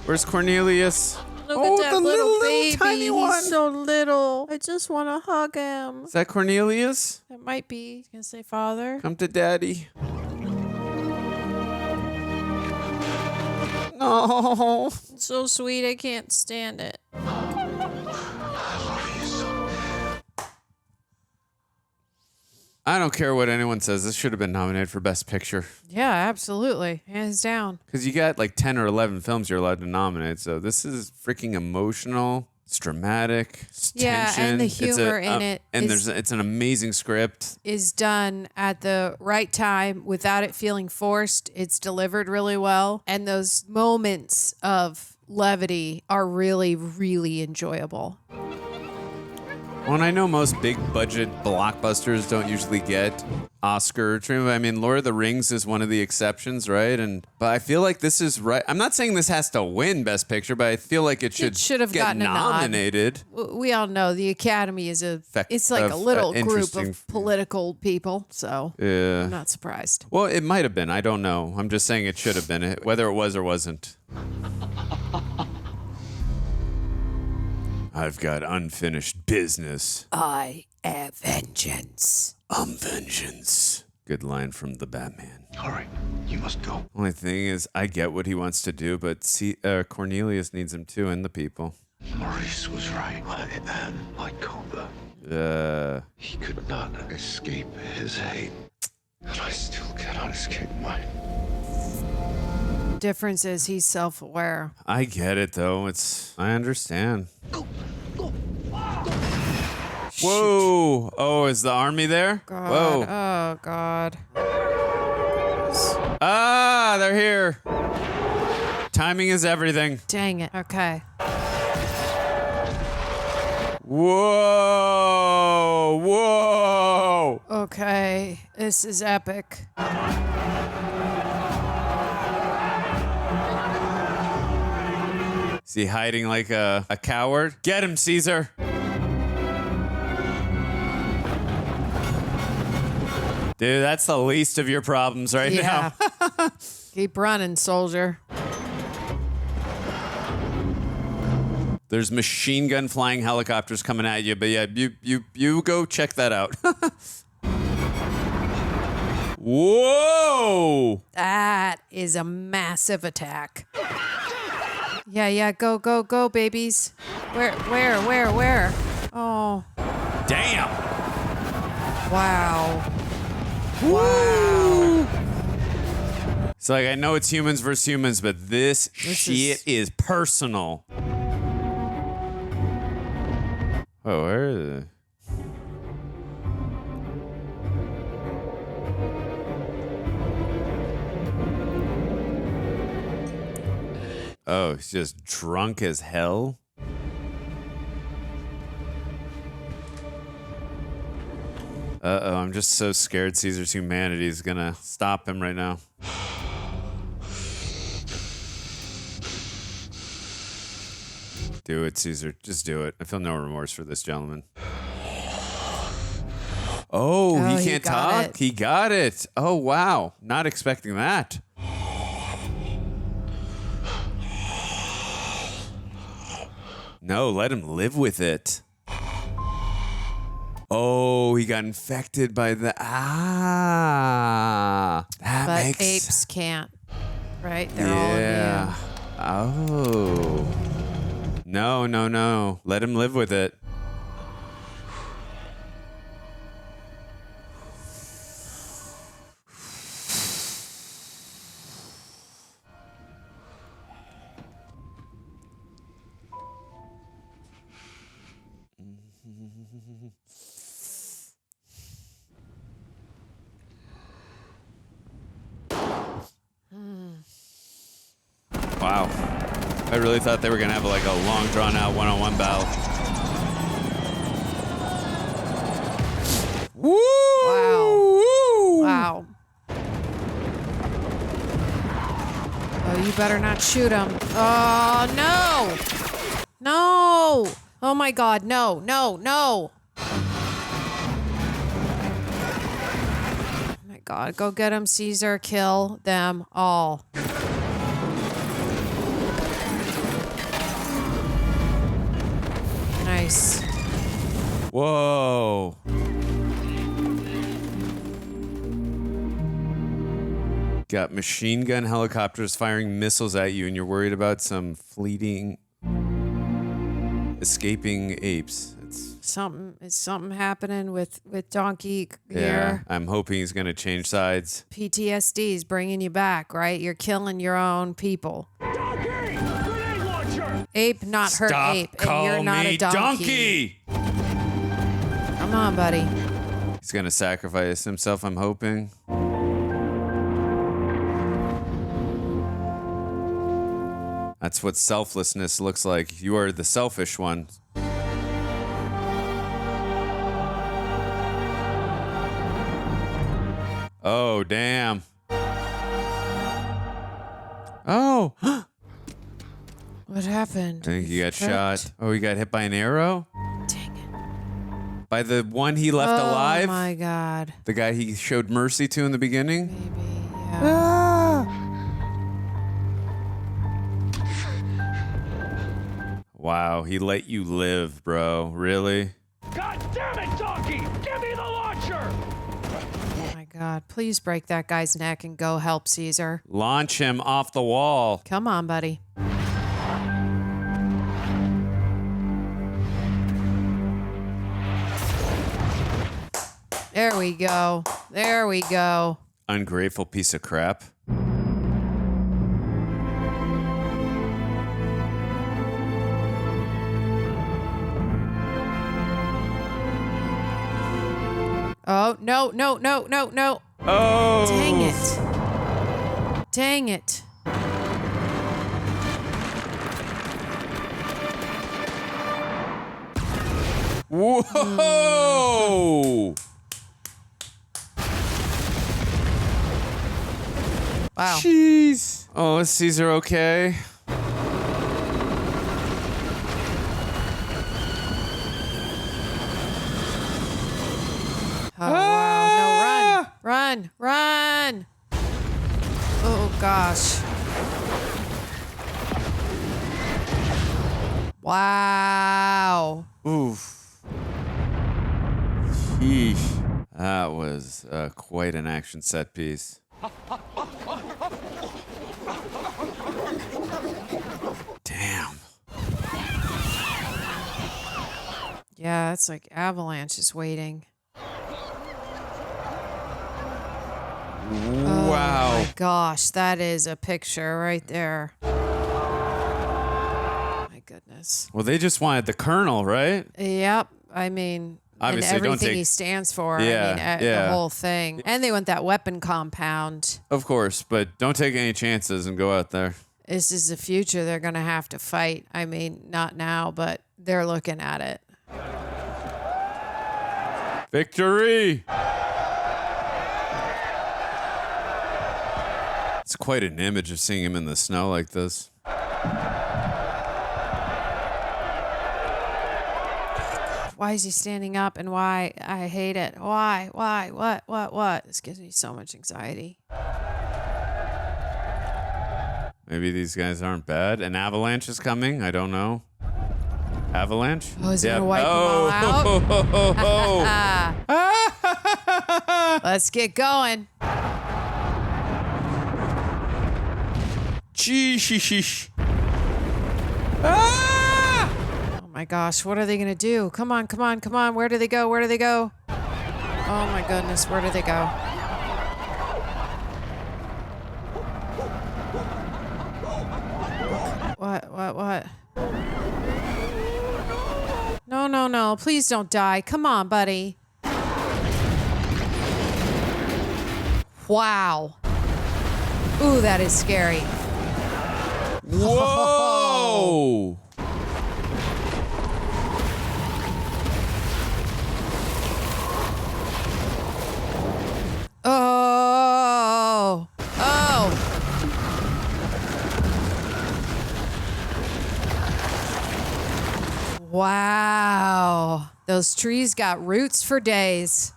Where's Cornelius? Look Oh, at that the little baby. tiny one. He's so little. I just want to hug him. Is that Cornelius? That might be. He's gonna say father. Come to daddy. No. It's so sweet. I can't stand it. I don't care what anyone says. This should have been nominated for Best Picture. Yeah, absolutely. Hands down. Because you got like 10 or 11 films you're allowed to nominate. So this is freaking emotional. It's dramatic. It's Yeah, tension. and the It's humor in it And is- it's an amazing script. Is done at the right time without it feeling forced. It's delivered really well. And those moments of levity are really, really enjoyable. Well, and I know most big budget blockbusters don't usually get Oscar treatment. I mean, Lord of the Rings is one of the exceptions, right? But I feel like this is right. I'm not saying this has to win Best Picture, but I feel like it should have get gotten nominated. a nod. We all know the Academy is it's like a little group of political people, so I'm not surprised. Well, it might have been. I don't know. I'm just saying it should have been, whether it was or wasn't. I've got unfinished business. I have vengeance. I'm vengeance. Good line from the Batman. All right, you must go. Only thing is, I get what he wants to do, but Cornelius needs him too, and the people. Maurice was right. I am my Cobra. He could not escape his hate. And I still cannot escape mine. Difference is he's self-aware. I get it, though. I understand. Whoa! Oh, is the army there? God. Whoa! Oh God! Ah, they're here. Timing is everything. Dang it! Okay. Whoa! Whoa! Okay, this is epic. Is he hiding like a coward? Get him, Caesar! Dude, that's the least of your problems right now. Keep running, soldier. There's machine gun flying helicopters coming at you, but yeah, you go check that out. Whoa! That is a massive attack. Yeah, go, babies. Where? Oh. Damn! Wow. Wow. It's like, I know it's humans versus humans, but this shit is personal. Oh, where are they? Oh, he's just drunk as hell? Uh-oh, I'm just so scared Caesar's humanity is gonna stop him right now. Do it, Caesar. Just do it. I feel no remorse for this gentleman. Oh, he can't talk? He got it. Oh, wow. Not expecting that. No, let him live with it. Oh, he got infected by the... That but makes... apes can't, right? They're all immune. Oh. No. Let him live with it. Wow. I really thought they were going to have like a long drawn out one-on-one battle. Woo! Wow. Oh, you better not shoot him. Oh, no. No. Oh, my God. No. Oh, my God. Go get him, Caesar. Kill them all. Nice. Whoa. Got machine gun helicopters firing missiles at you, and you're worried about some fleeting, escaping apes. It's something happening with Donkey here. Yeah, I'm hoping he's going to change sides. PTSD is bringing you back, right? You're killing your own people. Donkey! Grenade launcher! Ape, not hurt ape. And you're not a donkey. Come on, buddy. He's going to sacrifice himself, I'm hoping. That's what selflessness looks like. You are the selfish one. Oh, damn. Oh. What happened? I think he got Tripped? shot. Oh, he got hit by an arrow? Dang it. By the one he left alive? Oh my God. The guy he showed mercy to in the beginning? Maybe, yeah. Wow, he let you live, bro. Really? God damn it, Donkey! Give me the launcher! Oh my God. Please break that guy's neck and go help Caesar. Launch him off the wall. Come on, buddy. There we go. There we go. Ungrateful piece of crap. Oh, no, no, no, no, no. Oh! Dang it. Dang it. Whoa! Wow. Jeez. Oh, is Caesar okay? Oh, wow. No, run. Run. Run. Oh, gosh. Wow. Oof. Sheesh. That was quite an action set piece. Damn. Yeah, it's like avalanche is waiting. Oh Wow. my gosh, that is a picture right there. My goodness. Well, they just wanted the colonel, right? Yep. I mean, Obviously, and don't everything take- he stands for. Yeah, I mean, yeah. the whole thing. And they want that weapon compound. Of course, but don't take any chances and go out there. This is the future they're going to have to fight. I mean, not now, but they're looking at it. Victory! It's quite an image of seeing him in the snow like this. Why is he standing up and why? I hate it. Why? Why? What? This gives me so much anxiety. Maybe these guys aren't bad. An avalanche is coming. I don't know. Avalanche? Oh, is he Yep. going to wipe them all out? Let's get going. Sheesh. Oh my gosh, what are they going to do? Come on. Where do they go? Oh my goodness, where do they go? What? No. Please don't die. Come on, buddy. Wow. Ooh, that is scary. Whoa! Oh. Wow. Those trees got roots for days.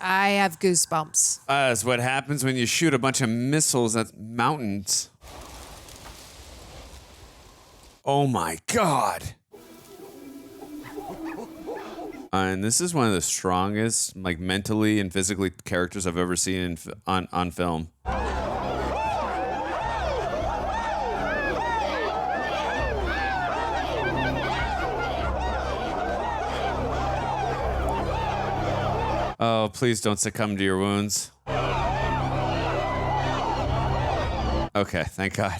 I have goosebumps. That's what happens when you shoot a bunch of missiles at mountains. Oh my God. And this is one of the strongest, like mentally and physically characters I've ever seen on film. Oh, please don't succumb to your wounds. Okay, thank God.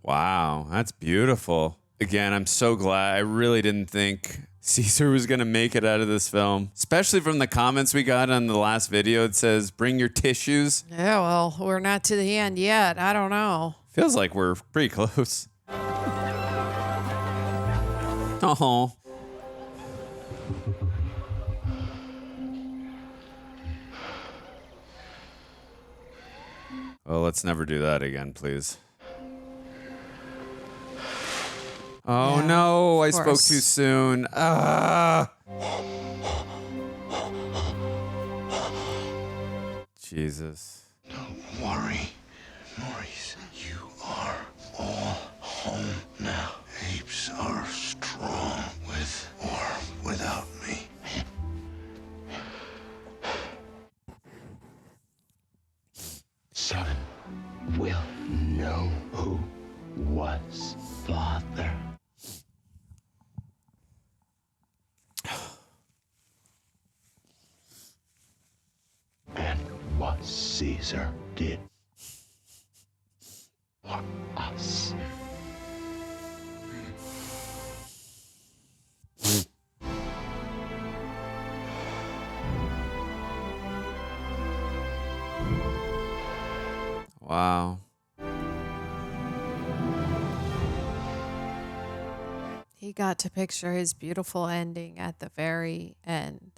Wow, that's beautiful. Again, I'm so glad. I really didn't think Caesar was going to make it out of this film, especially from the comments we got on the last video. It says, bring your tissues. Yeah, well, we're not to the end yet. I don't know. Feels like we're pretty close. Oh. Well, let's never do that again, please. Oh, Yeah, no. I of spoke course. too soon. Jesus. Don't worry, Maurice. You are all home now. Apes are strong with or without me. Son will know who was father. And what Caesar did for us. Wow. He got to picture his beautiful ending at the very end.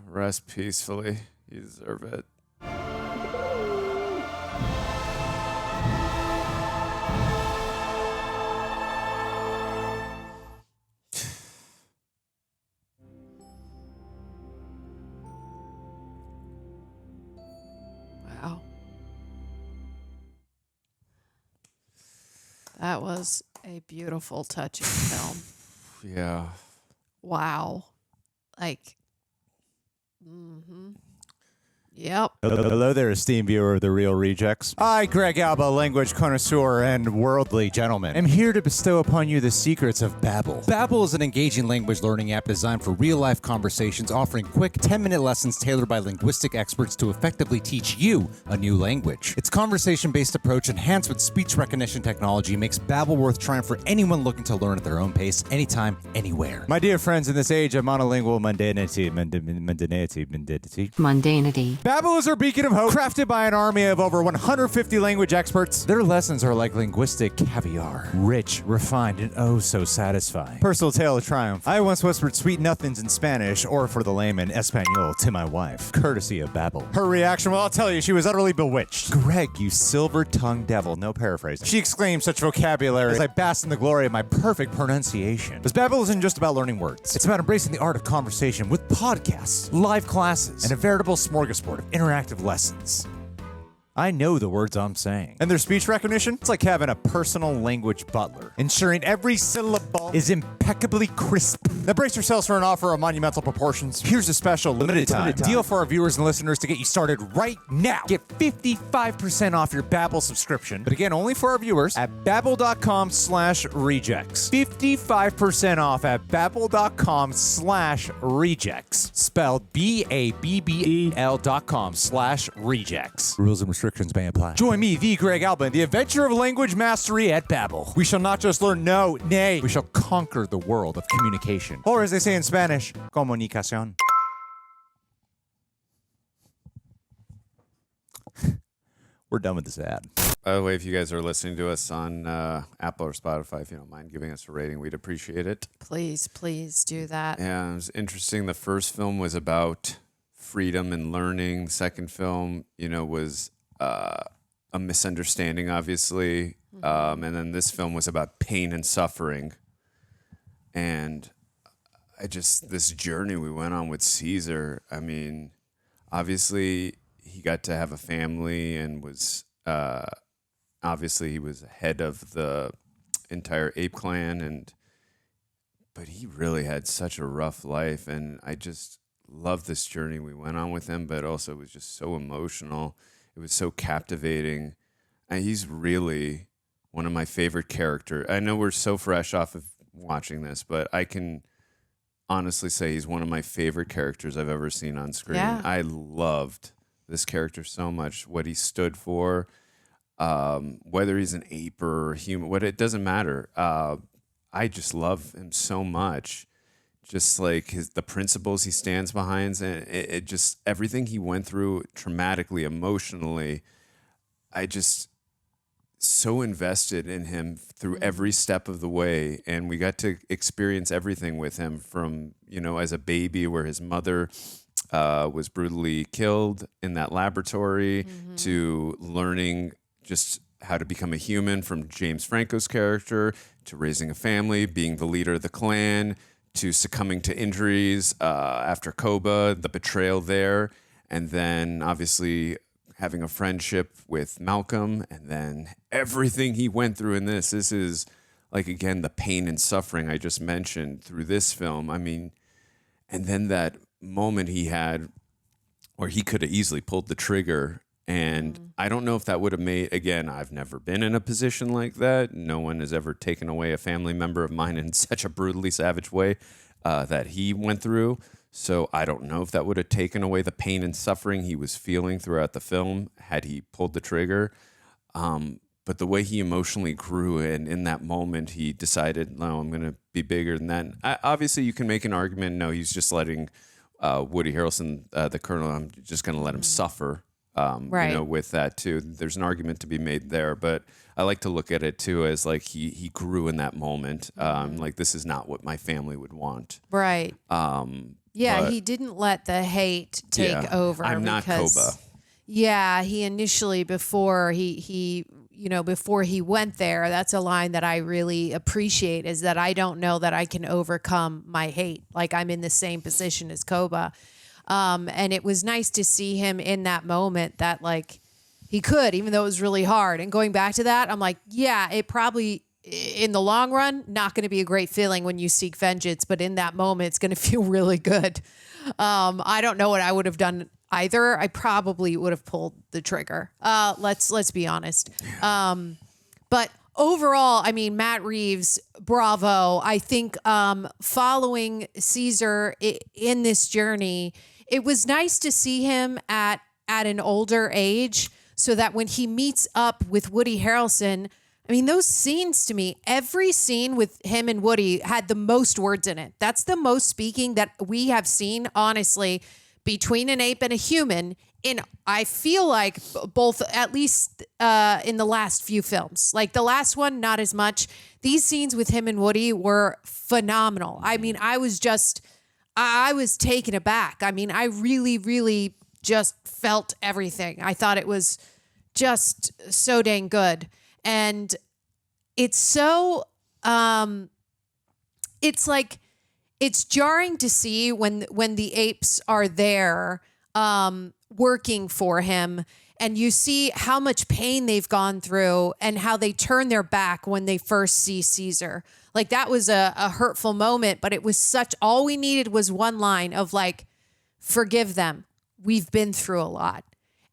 Rest peacefully. You deserve it. Wow. That was a beautiful, touching film. Yeah. Wow. Like, yep. Hello there, esteemed viewer of The Real Rejects. I, Greg Alba, language connoisseur and worldly gentleman, am here to bestow upon you the secrets of Babbel. Babbel is an engaging language learning app designed for real-life conversations, offering quick 10-minute lessons tailored by linguistic experts to effectively teach you a new language. Its conversation-based approach, enhanced with speech recognition technology, makes Babbel worth trying for anyone looking to learn at their own pace, anytime, anywhere. My dear friends, in this age of monolingual mundanity, Babbel is our beacon of hope, crafted by an army of over 150 language experts. Their lessons are like linguistic caviar, rich, refined, and oh so satisfying. Personal tale of triumph. I once whispered sweet nothings in Spanish, or for the layman, Espanol, to my wife, courtesy of Babbel. Her reaction, well, I'll tell you, she was utterly bewitched. Greg, you silver-tongued devil, no paraphrase. She exclaimed such vocabulary as I basked in the glory of my perfect pronunciation. Because Babbel isn't just about learning words. It's about embracing the art of conversation with podcasts, live classes, and a veritable smorgasbord of interactive lessons. I know the words I'm saying. And their speech recognition? It's like having a personal language butler, ensuring every syllable is impeccably crisp. Now brace yourselves for an offer of monumental proportions. Here's a special limited time deal for our viewers and listeners to get you started right now. Get 55% off your Babbel subscription, but again, only for our viewers at babbel.com/rejects. 55% off at babbel.com/rejects. Spelled BABBEL.com/rejects. Rules and restrictions may apply. Join me, the Greg Alba, in the adventure of language mastery at Babbel. We shall not just learn, no, nay, we shall conquer the world of communication. Or as they say in Spanish, comunicación. We're done with this ad. By the way, if you guys are listening to us on Apple or Spotify, if you don't mind giving us a rating, we'd appreciate it. Please do that. Yeah, it was interesting. The first film was about freedom and learning. The second film, was a misunderstanding, obviously. And then this film was about pain and suffering. And this journey we went on with Caesar, I mean, obviously he got to have a family and was, obviously he was head of the entire ape clan, but he really had such a rough life. And I just love this journey we went on with him, but also it was just so emotional. It was so captivating. And he's really one of my favorite characters. I know we're so fresh off of watching this, but I can honestly say he's one of my favorite characters I've ever seen on screen. Yeah. I loved this character so much, what he stood for, whether he's an ape or human, it doesn't matter. I just love him so much. Just like the principles he stands behind, and it just everything he went through traumatically, emotionally, I just so invested in him through every step of the way, and we got to experience everything with him from, you know, as a baby where his mother was brutally killed in that laboratory to learning just how to become a human from James Franco's character to raising a family, being the leader of the clan, to succumbing to injuries after Koba, the betrayal there, and then obviously having a friendship with Malcolm, and then everything he went through in this. This is, like, again, the pain and suffering I just mentioned through this film. I mean, and then that moment he had where he could have easily pulled the trigger, and I don't know if that would have made, again, I've never been in a position like that. No one has ever taken away a family member of mine in such a brutally savage way that he went through. So I don't know if that would have taken away the pain and suffering he was feeling throughout the film had he pulled the trigger. But the way he emotionally grew, and in that moment he decided, no, I'm going to be bigger than that. Obviously, you can make an argument, no, he's just letting Woody Harrelson, the Colonel, I'm just going to let him suffer. Right. You know, with that too, there's an argument to be made there, but I like to look at it too as like he grew in that moment. Like, this is not what my family would want. Right. Yeah, but he didn't let the hate take over. I'm not Koba. Yeah, he initially, before he before he went there, that's a line that I really appreciate, is that I don't know that I can overcome my hate. Like, I'm in the same position as Koba. And it was nice to see him in that moment that, like, he could, even though it was really hard. And going back to that, I'm like, yeah, it probably, in the long run, not going to be a great feeling when you seek vengeance, but in that moment, it's going to feel really good. I don't know what I would have done either. I probably would have pulled the trigger. Let's be honest. But overall, I mean, Matt Reeves, bravo. I think following Caesar in this journey, it was nice to see him at an older age, so that when he meets up with Woody Harrelson, I mean, those scenes, to me, every scene with him and Woody had the most words in it. That's the most speaking that we have seen, honestly, between an ape and a human in, I feel like, both, at least in the last few films. Like, the last one, not as much. These scenes with him and Woody were phenomenal. I mean, I was taken aback. I mean, I really, really just felt everything. I thought it was just so dang good. And it's so, it's like, it's jarring to see when the apes are there working for him, and you see how much pain they've gone through and how they turn their back when they first see Caesar. Like, that was a hurtful moment, but it was all we needed was one line of, like, forgive them. We've been through a lot.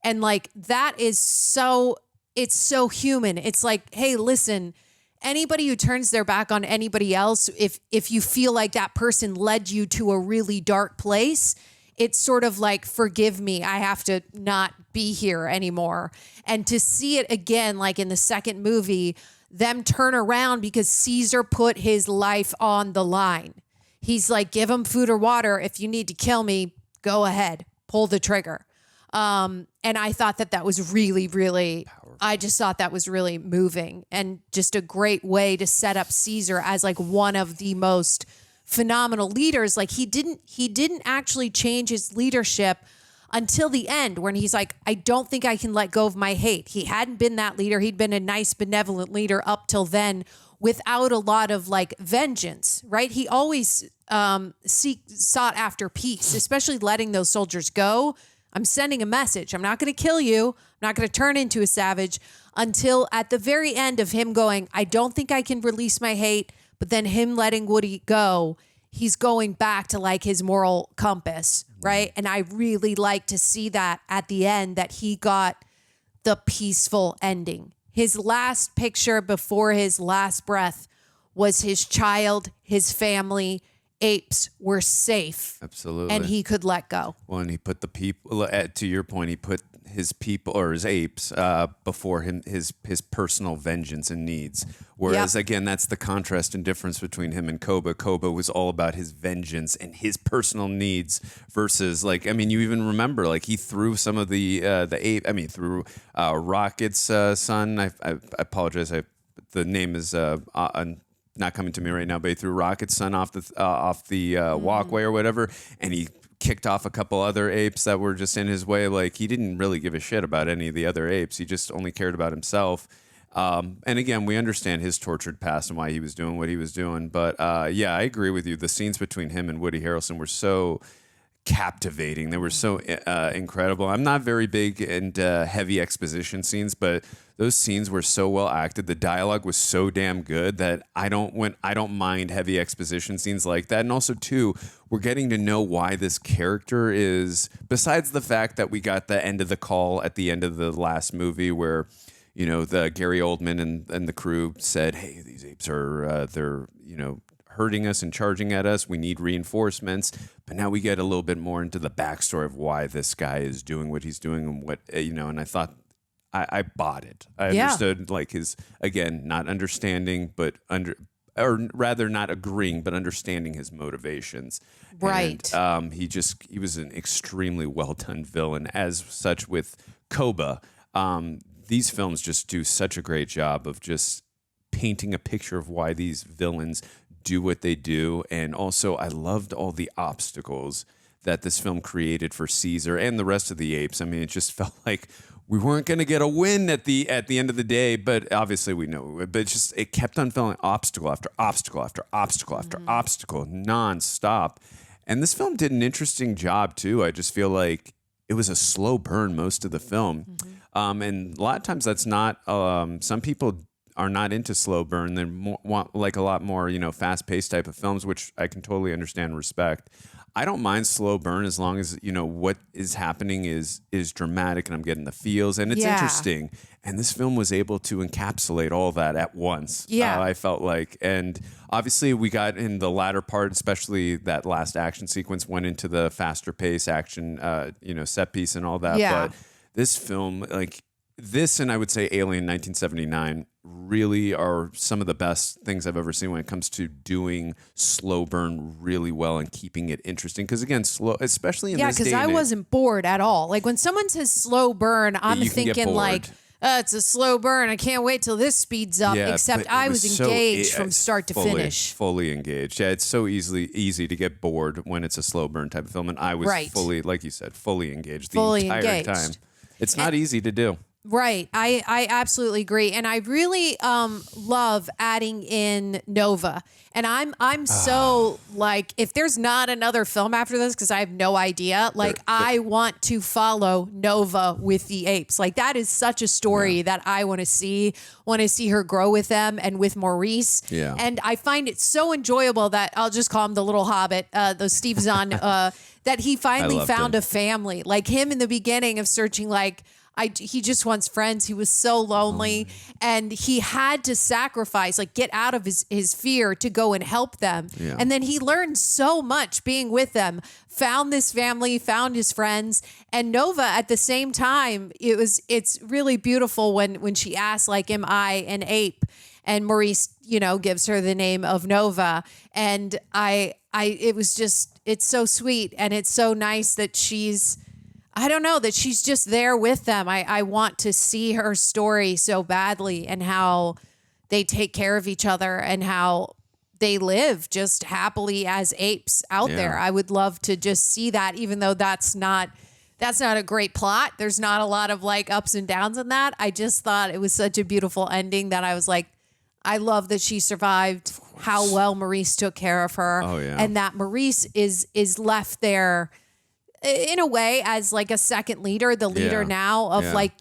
And, like, that is so, it's so human. It's like, hey, listen, anybody who turns their back on anybody else, if you feel like that person led you to a really dark place, it's sort of like, forgive me, I have to not be here anymore. And to see it again, like in the second movie, them turn around because Caesar put his life on the line. He's like, give him food or water. If you need to kill me, go ahead, pull the trigger. And I thought that was really, really powerful. I just thought that was really moving, and just a great way to set up Caesar as, like, one of the most phenomenal leaders. Like, he didn't actually change his leadership until the end, when he's like, I don't think I can let go of my hate. He hadn't been that leader. He'd been a nice, benevolent leader up till then, without a lot of, like, vengeance, right? He always sought after peace, especially letting those soldiers go. I'm sending a message. I'm not going to kill you. I'm not going to turn into a savage, until at the very end of him going, I don't think I can release my hate, but then him letting Woody go, he's going back to, like, his moral compass, right? And I really like to see that at the end, that he got the peaceful ending. His last picture before his last breath was his child, his family. Apes were safe. Absolutely. And he could let go. Well, and he put the people, to your point, he put his people or his apes before his personal vengeance and needs. Whereas again, that's the contrast and difference between him and Koba. Koba was all about his vengeance and his personal needs versus like, I mean, you even remember like he threw some of the ape. I mean, threw Rocket's son. I apologize. The name is not coming to me right now, but he threw Rocket's son off the walkway or whatever, and he kicked off a couple other apes that were just in his way. Like he didn't really give a shit about any of the other apes. He just only cared about himself. And again, we understand his tortured past and why he was doing what he was doing. But yeah, I agree with you. The scenes between him and Woody Harrelson were so captivating. They were so incredible. I'm not very big into heavy exposition scenes, but those scenes were so well acted. The dialogue was so damn good that I don't mind heavy exposition scenes like that. And also too, we're getting to know why this character is, besides the fact that we got the end of the call at the end of the last movie where, you know, the Gary Oldman and the crew said, hey, these apes are, they're, you know, hurting us and charging at us. We need reinforcements. But now we get a little bit more into the backstory of why this guy is doing what he's doing and what, you know, and I thought I bought it. I understood like his, again, not understanding, but or rather not agreeing, but understanding his motivations. Right. And, he was an extremely well done villain. As such with Koba, these films just do such a great job of just painting a picture of why these villains do what they do. And also I loved all the obstacles that this film created for Caesar and the rest of the apes. I mean, it just felt like we weren't going to get a win at the end of the day, but obviously we know. But it kept on feeling obstacle after obstacle after obstacle after obstacle nonstop. And this film did an interesting job too. I just feel like it was a slow burn most of the film. And a lot of times that's not, some people are not into slow burn. They want like a lot more, you know, fast paced type of films, which I can totally understand and respect. I don't mind slow burn as long as, you know, what is happening is dramatic and I'm getting the feels and it's interesting. And this film was able to encapsulate all that at once. Yeah. I felt like, and obviously we got in the latter part, especially that last action sequence went into the faster pace action, you know, set piece and all that. Yeah. But this film, like this, and I would say Alien 1979 really are some of the best things I've ever seen when it comes to doing slow burn really well and keeping it interesting. Because again, slow, especially in this day and age. Yeah, because I wasn't bored at all. Like when someone says slow burn, I'm thinking like, it's a slow burn. I can't wait till this speeds up. Yeah, except I was engaged from start to finish. Fully engaged. Yeah, it's so easy to get bored when it's a slow burn type of film. And I was fully, like you said, fully engaged the entire time. It's not easy to do. Right. I absolutely agree. And I really love adding in Nova. And I'm so like, if there's not another film after this, because I have no idea, like I want to follow Nova with the apes. Like that is such a story that I want to see her grow with them and with Maurice. Yeah. And I find it so enjoyable that I'll just call him the little hobbit, the Steve Zahn, that he finally found a family. Like him in the beginning of searching, like, he just wants friends. He was so lonely and he had to sacrifice, like get out of his fear to go and help them. Yeah. And then he learned so much being with them, found this family, found his friends. And Nova at the same time, it's really beautiful when she asks, like, am I an ape? And Maurice, you know, gives her the name of Nova. And it's so sweet. And it's so nice that she's just there with them. I want to see her story so badly and how they take care of each other and how they live just happily as apes out there. I would love to just see that, even though that's not a great plot. There's not a lot of like ups and downs in that. I just thought it was such a beautiful ending that I was like, I love that she survived, how well Maurice took care of her. Oh, yeah. And that Maurice is left there in a way as like a second leader, the leader now of like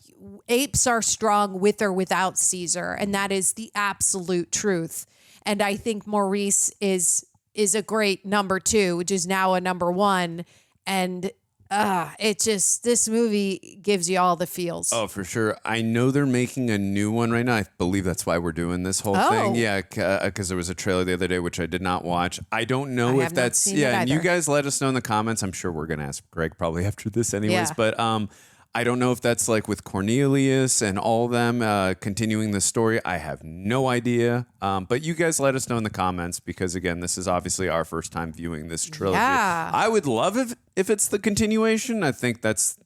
apes are strong with or without Caesar. And that is the absolute truth. And I think Maurice is a great number 2, which is now a number 1. And this movie gives you all the feels. Oh, for sure. I know they're making a new one right now. I believe that's why we're doing this whole thing. Yeah, because there was a trailer the other day, which I did not watch. I don't know if that's... Yeah, and you guys let us know in the comments. I'm sure we're going to ask Greg probably after this anyways. Yeah. But I don't know if that's like with Cornelius and all of them continuing the story. I have no idea. But you guys let us know in the comments because, again, this is obviously our first time viewing this trilogy. Yeah. I would love if it's the continuation. I think that's...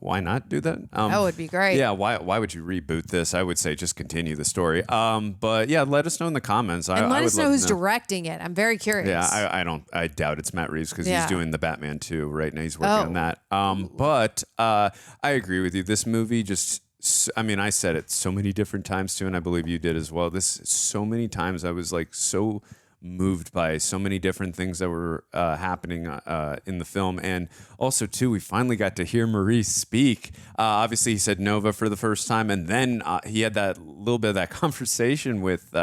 Why not do that? That would be great. Yeah, why would you reboot this? I would say just continue the story. But yeah, let us know in the comments. And let us know who's directing it. I'm very curious. Yeah, I doubt it's Matt Reeves because he's doing the Batman 2 right now. He's working on that. But I agree with you. This movie just... I mean, I said it so many different times too, and I believe you did as well. So many times I was like so moved by so many different things that were happening in the film. And also, too, we finally got to hear Maurice speak. Obviously, he said Nova for the first time, and then he had that little bit of that conversation with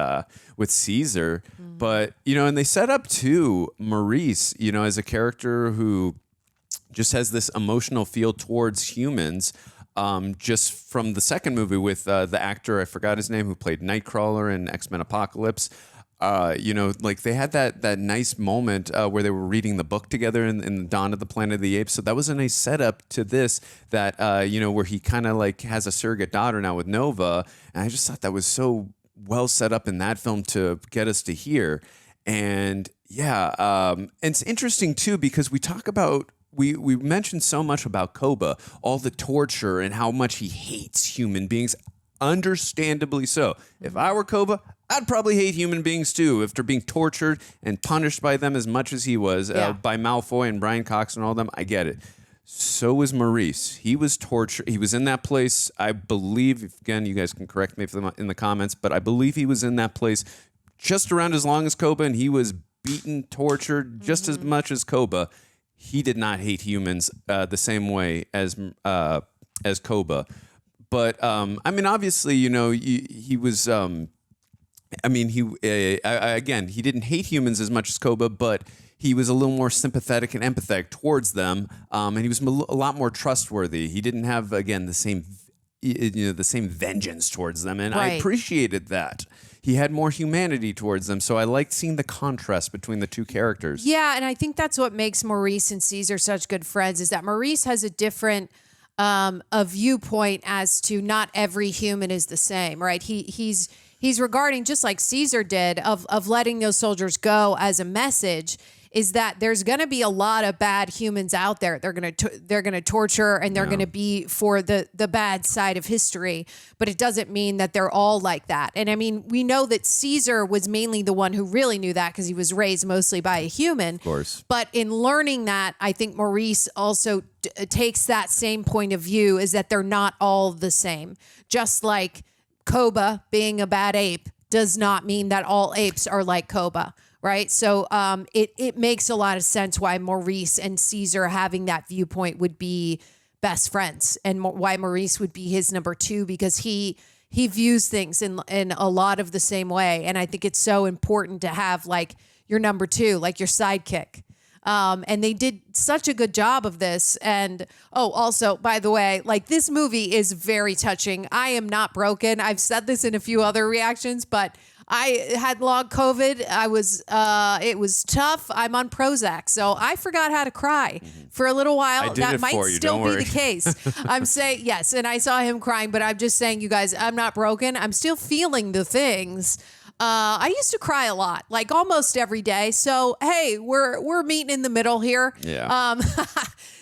Caesar. Mm-hmm. But, and they set up, too, Maurice, as a character who just has this emotional feel towards humans. Just from the second movie with the actor, I forgot his name, who played Nightcrawler in X-Men Apocalypse. Like they had that nice moment where they were reading the book together in the Dawn of the Planet of the Apes. So that was a nice setup to this that, where he kind of like has a surrogate daughter now with Nova. And I just thought that was so well set up in that film to get us to here. And and it's interesting too, because we talk about, we mentioned so much about Koba, all the torture and how much he hates human beings. Understandably so. If I were Koba, I'd probably hate human beings too after being tortured and punished by them as much as he was by Malfoy and Brian Cox and all them. I get it. So was Maurice. He was tortured. He was in that place. I believe, again, you guys can correct me in the comments, but I believe he was in that place just around as long as Koba, and he was beaten, tortured just as much as Koba. He did not hate humans the same way as Koba. But, I mean, obviously, he was, again, he didn't hate humans as much as Koba, but he was a little more sympathetic and empathetic towards them. And he was a lot more trustworthy. He didn't have, again, the same vengeance towards them. And I appreciated that. He had more humanity towards them. So I liked seeing the contrast between the two characters. Yeah, and I think that's what makes Maurice and Caesar such good friends, is that Maurice has a different... a viewpoint as to not every human is the same, right? He's regarding, just like Caesar did, of letting those soldiers go as a message, is that there's going to be a lot of bad humans out there. They're going to torture, and they're going to be for the bad side of history. But it doesn't mean that they're all like that. And I mean, we know that Caesar was mainly the one who really knew that because he was raised mostly by a human. Of course. But in learning that, I think Maurice also takes that same point of view, is that they're not all the same. Just like Koba being a bad ape does not mean that all apes are like Koba. Right. So it makes a lot of sense why Maurice and Caesar having that viewpoint would be best friends, and why Maurice would be his number two, because he views things in a lot of the same way. And I think it's so important to have like your number two, like your sidekick. And they did such a good job of this. And also, by the way, like, this movie is very touching. I am not broken. I've said this in a few other reactions, but I had long COVID. It was tough. I'm on Prozac, so I forgot how to cry for a little while. That might still be the case. I'm saying yes, and I saw him crying, but I'm just saying, you guys, I'm not broken. I'm still feeling the things. I used to cry a lot, like almost every day. So hey, we're meeting in the middle here. Yeah.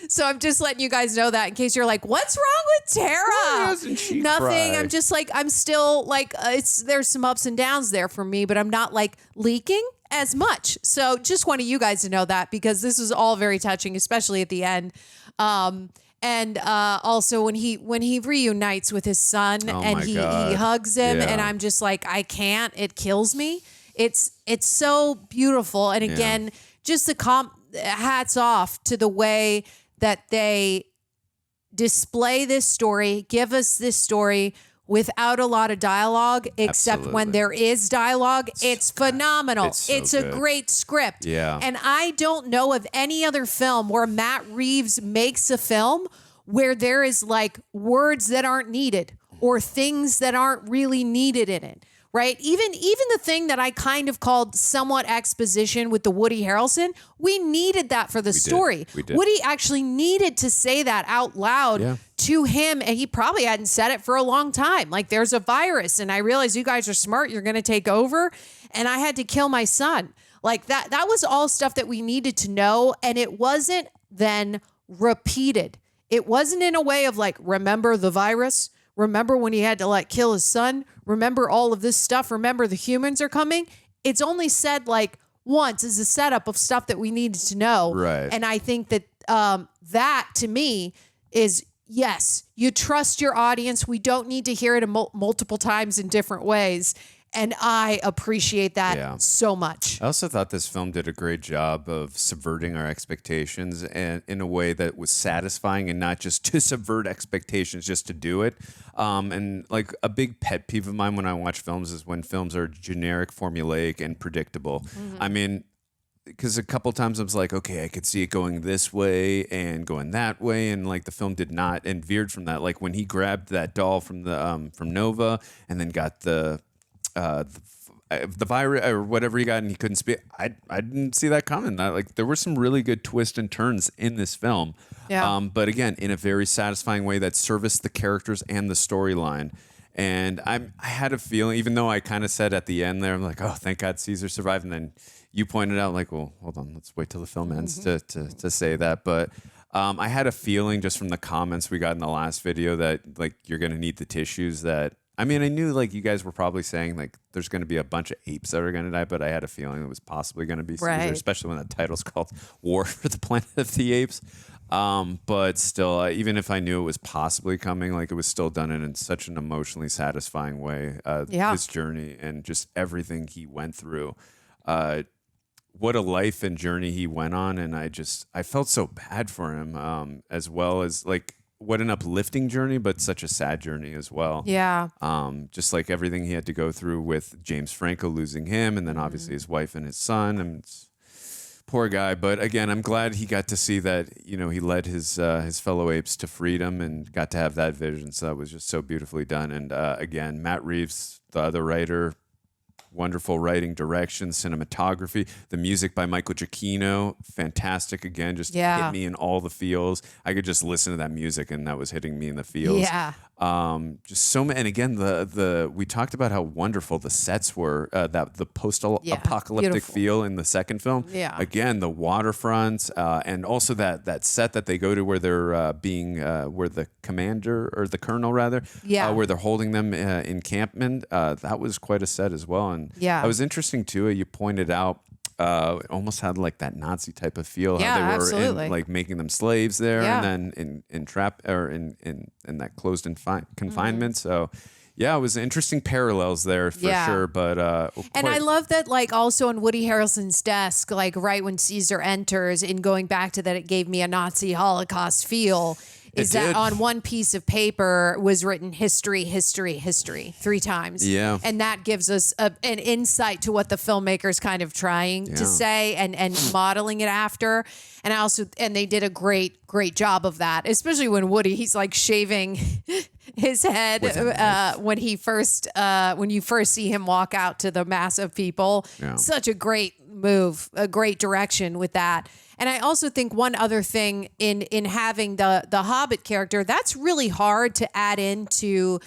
So I'm just letting you guys know that in case you're like, what's wrong with Tara? Why doesn't she Nothing. cry? I'm just like, I'm still like, there's some ups and downs there for me, but I'm not like leaking as much. So just wanted you guys to know that, because this was all very touching, especially at the end. And also when he reunites with his son and he hugs him, and I'm just like, I can't. It kills me. It's so beautiful. And again, just the hats off to the way that they display this story, give us this story without a lot of dialogue, except when there is dialogue. It's phenomenal. It's a great script. Yeah. And I don't know of any other film where Matt Reeves makes a film where there is like words that aren't needed or things that aren't really needed in it. Right? Even the thing that I kind of called somewhat exposition with the Woody Harrelson, we needed that for the story. We did. Woody actually needed to say that out loud to him, and he probably hadn't said it for a long time. Like, there's a virus, and I realize you guys are smart. You're going to take over, and I had to kill my son. Like, that was all stuff that we needed to know, and it wasn't then repeated. It wasn't in a way of like, remember the virus? Remember when he had to like kill his son? Remember all of this stuff? Remember the humans are coming? It's only said like once as a setup of stuff that we needed to know. Right. And I think that that to me is, yes, you trust your audience. We don't need to hear it multiple times in different ways. And I appreciate that so much. I also thought this film did a great job of subverting our expectations and in a way that was satisfying and not just to subvert expectations, just to do it. And like a big pet peeve of mine when I watch films is when films are generic, formulaic, and predictable. Mm-hmm. I mean, because a couple times I was like, okay, I could see it going this way and going that way, and like the film did not and veered from that. Like when he grabbed that doll from the from Nova and then got the virus or whatever he got and he couldn't speak. I didn't see that coming. Like there were some really good twists and turns in this film. Yeah. But again, in a very satisfying way that serviced the characters and the storyline. And I had a feeling, even though I kind of said at the end there, I'm like, oh, thank God Caesar survived. And then you pointed out like, well, hold on, let's wait till the film ends to say that. But I had a feeling just from the comments we got in the last video that like you're going to need the tissues that, I mean, I knew like you guys were probably saying like there's going to be a bunch of apes that are going to die, but I had a feeling it was possibly going to be Caesar, especially when the title's called War for the Planet of the Apes. But still, even if I knew it was possibly coming, like it was still done in such an emotionally satisfying way. This journey and just everything he went through. What a life and journey he went on, and I felt so bad for him, as well as like. What an uplifting journey, but such a sad journey as well. Yeah. Just like everything he had to go through with James Franco losing him, and then obviously his wife and his son. And poor guy. But again, I'm glad he got to see that. You know, he led his fellow apes to freedom and got to have that vision. So that was just so beautifully done. And again, Matt Reeves, the other writer. Wonderful writing, direction, cinematography. The music by Michael Giacchino, fantastic. Again, just hit me in all the feels. I could just listen to that music, and that was hitting me in the feels. Yeah. Just so many. And again, the we talked about how wonderful the sets were. That the post-apocalyptic feel in the second film. Yeah. Again, the waterfronts, and also that set that they go to where they're where the commander or the colonel rather, where they're holding them encampment. That was quite a set as well. And it was interesting too. You pointed out it almost had like that Nazi type of feel. Yeah, how they were absolutely. like making them slaves there, and then in trap or in that closed confinement. So yeah, it was interesting parallels there for sure. But and I love that, like, also on Woody Harrelson's desk, like right when Caesar enters, in going back to that, it gave me a Nazi Holocaust feel. Is that on one piece of paper was written history 3 times. Yeah. And that gives us an insight to what the filmmaker's kind of trying to say and modeling it after. And they did a great job of that, especially when Woody, he's like shaving his head when you first see him walk out to the mass of people. Yeah. Such a great move, a great direction with that. And I also think one other thing in having the Hobbit character, that's really hard to add into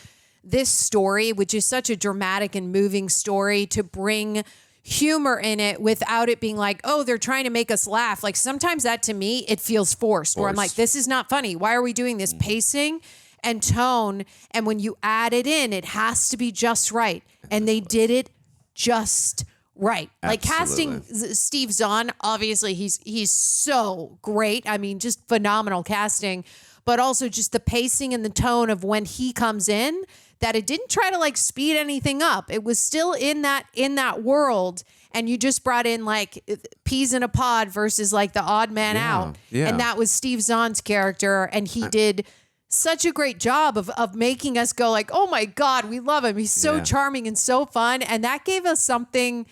this story, which is such a dramatic and moving story, to bring humor in it without it being like, oh, they're trying to make us laugh. Like sometimes that to me, it feels forced. Where I'm like, this is not funny. Why are we doing this? Pacing and tone. And when you add it in, it has to be just right. And they did it just right. Like casting Steve Zahn, obviously he's so great. I mean, just phenomenal casting, but also just the pacing and the tone of when he comes in, that it didn't try to like speed anything up. It was still in that world. And you just brought in like peas in a pod versus like the odd man out. Yeah. And that was Steve Zahn's character. And he did such a great job of making us go like, oh my God, we love him. He's so charming and so fun. And that gave us something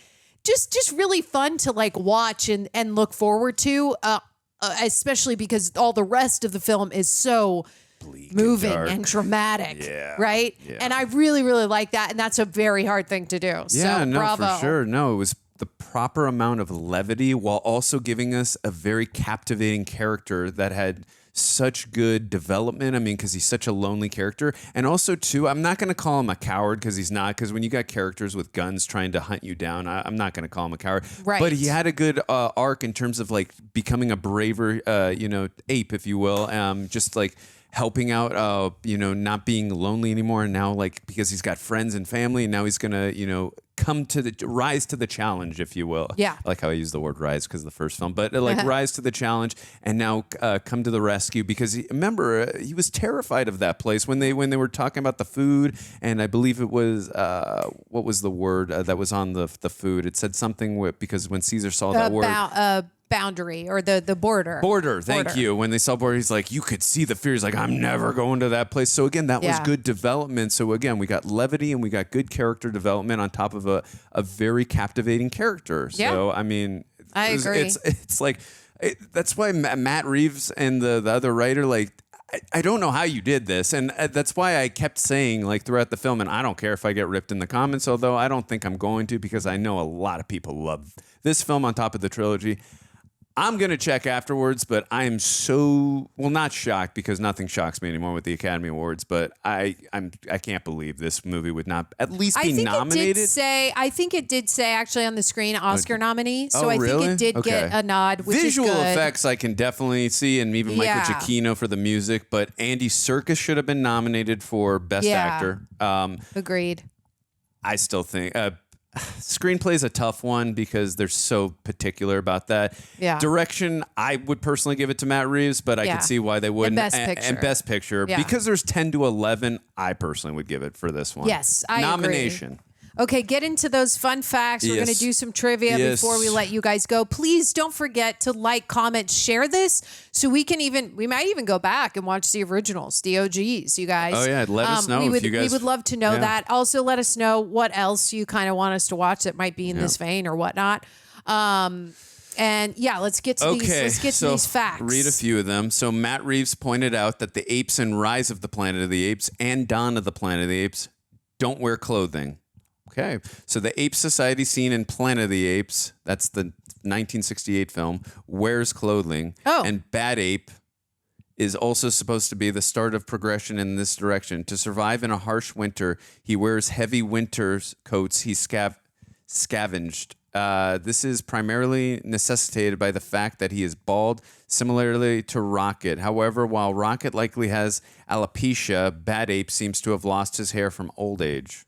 just really fun to like watch and look forward to, especially because all the rest of the film is so bleak, moving and dramatic, right? Yeah. And I really, really like that. And that's a very hard thing to do. Yeah, so bravo. For sure. No, it was the proper amount of levity while also giving us a very captivating character that had such good development. I mean, because he's such a lonely character. And also, too, I'm not going to call him a coward because he's not. Because when you got characters with guns trying to hunt you down, I'm not going to call him a coward. Right. But he had a good arc in terms of like becoming a braver, ape, if you will. Just like helping out, not being lonely anymore. And now, like, because he's got friends and family, and now he's going to, rise to the challenge, if you will. Yeah. I like how I use the word rise because of the first film, but like rise to the challenge and now come to the rescue because he was terrified of that place when they were talking about the food. And I believe it was, what was the word that was on the food? It said something because when Caesar saw that word. Boundary or the border. Border, thank you. When they saw border, he's like, you could see the fear. He's like, I'm never going to that place. So again, that was good development. So again, we got levity and we got good character development on top of a very captivating character. Yeah. So I mean, I agree. It's like that's why Matt Reeves and the other writer, like, I don't know how you did this, and that's why I kept saying, like, throughout the film, and I don't care if I get ripped in the comments, although I don't think I'm going to because I know a lot of people love this film on top of the trilogy. I'm going to check afterwards, but I am not shocked because nothing shocks me anymore with the Academy Awards, but I can't believe this movie would not at least be nominated. I think it did say actually on the screen Oscar nominee, so I really? think it did get a nod, which Visual is good. effects I can definitely see, and even Michael Giacchino for the music, but Andy Serkis should have been nominated for Best Actor. Agreed. I still think... screenplay is a tough one because they're so particular about that. Yeah. Direction, I would personally give it to Matt Reeves, but I could see why they wouldn't. And Best Picture. Yeah. Because there's 10 to 11, I personally would give it for this one. Yes, I Nomination. agree. Okay, get into those fun facts. We're going to do some trivia before we let you guys go. Please don't forget to like, comment, share this so we might even go back and watch the originals, the OGs, you guys. Oh, yeah. Let us know if you guys... We would love to know that. Also, let us know what else you kind of want us to watch that might be in this vein or whatnot. And yeah, let's get to these facts. Read a few of them. So Matt Reeves pointed out that the apes in Rise of the Planet of the Apes and Dawn of the Planet of the Apes don't wear clothing. Okay, so the Ape Society scene in Planet of the Apes, that's the 1968 film, wears clothing. Oh. And Bad Ape is also supposed to be the start of progression in this direction. To survive in a harsh winter, he wears heavy winter coats he scavenged. This is primarily necessitated by the fact that he is bald, similarly to Rocket. However, while Rocket likely has alopecia, Bad Ape seems to have lost his hair from old age.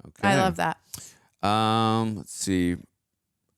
Okay. I love that. Let's see.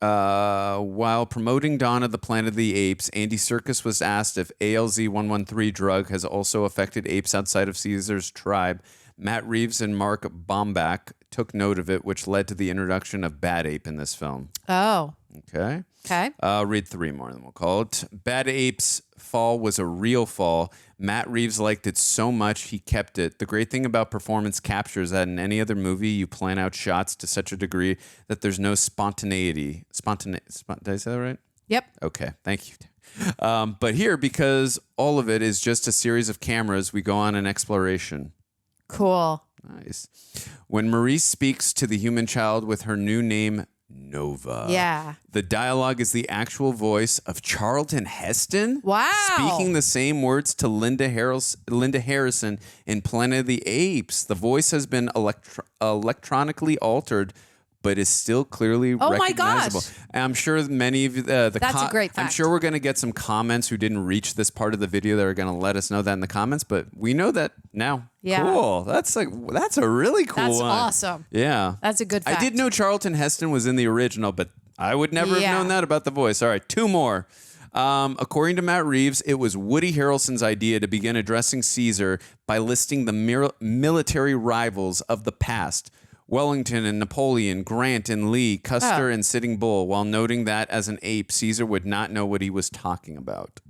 While promoting Dawn of the Planet of the Apes, Andy Serkis was asked if ALZ-113 drug has also affected apes outside of Caesar's tribe. Matt Reeves and Mark Baumbach took note of it, which led to the introduction of Bad Ape in this film. Oh. Okay. Okay. Read three more, then we'll call it. Bad Ape's fall was a real fall. Matt Reeves liked it so much, he kept it. The great thing about performance capture is that in any other movie, you plan out shots to such a degree that there's no spontaneity. Did I say that right? Yep. Okay, thank you. But here, because all of it is just a series of cameras, we go on an exploration. Cool. Nice. When Maurice speaks to the human child with her new name, Nova. Yeah. The dialogue is the actual voice of Charlton Heston. Wow. Speaking the same words to Linda Harrison in Planet of the Apes. The voice has been electronically altered, but is still clearly recognizable. Gosh. I'm sure many of that's a great fact. I'm sure we're going to get some comments who didn't reach this part of the video that are going to let us know that in the comments, but we know that now. Yeah. Cool. That's a really cool That's one. awesome. Yeah. That's a good fact. I did know Charlton Heston was in the original, but I would never have known that about the voice. All right, two more. According to Matt Reeves, it was Woody Harrelson's idea to begin addressing Caesar by listing the military rivals of the past. Wellington and Napoleon, Grant and Lee, Custer and Sitting Bull, while noting that as an ape, Caesar would not know what he was talking about.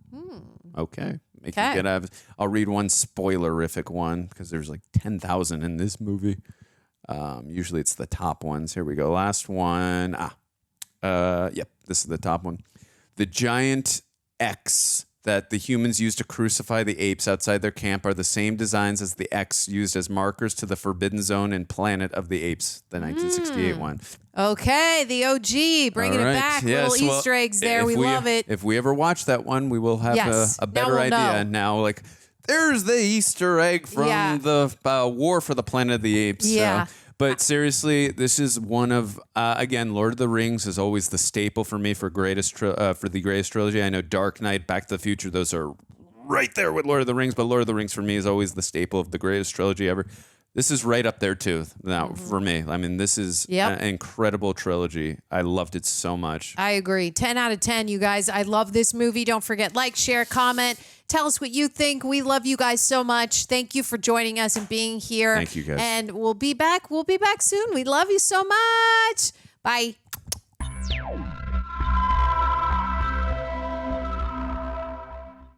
Okay. I'll read one spoilerific one because there's like 10,000 in this movie. Usually it's the top ones. Here we go. Last one. Yep, this is the top one. The giant X that the humans used to crucify the apes outside their camp are the same designs as the X used as markers to the Forbidden Zone and Planet of the Apes, the 1968 one. Okay, the OG, bringing it back. Yes, Little Easter eggs there. We love it. If we ever watch that one, we will have a better idea. Now, like, there's the Easter egg from the War for the Planet of the Apes. Yeah. But seriously, this is one of again, Lord of the Rings is always the staple for me for the greatest trilogy. I know Dark Knight, Back to the Future, those are right there with Lord of the Rings. But Lord of the Rings for me is always the staple of the greatest trilogy ever. This is right up there too. Now for me, I mean, this is an incredible trilogy. I loved it so much. I agree. 10 out of 10, you guys. I love this movie. Don't forget, like, share, comment. Tell us what you think. We love you guys so much. Thank you for joining us and being here. Thank you, guys. And we'll be back. We'll be back soon. We love you so much. Bye.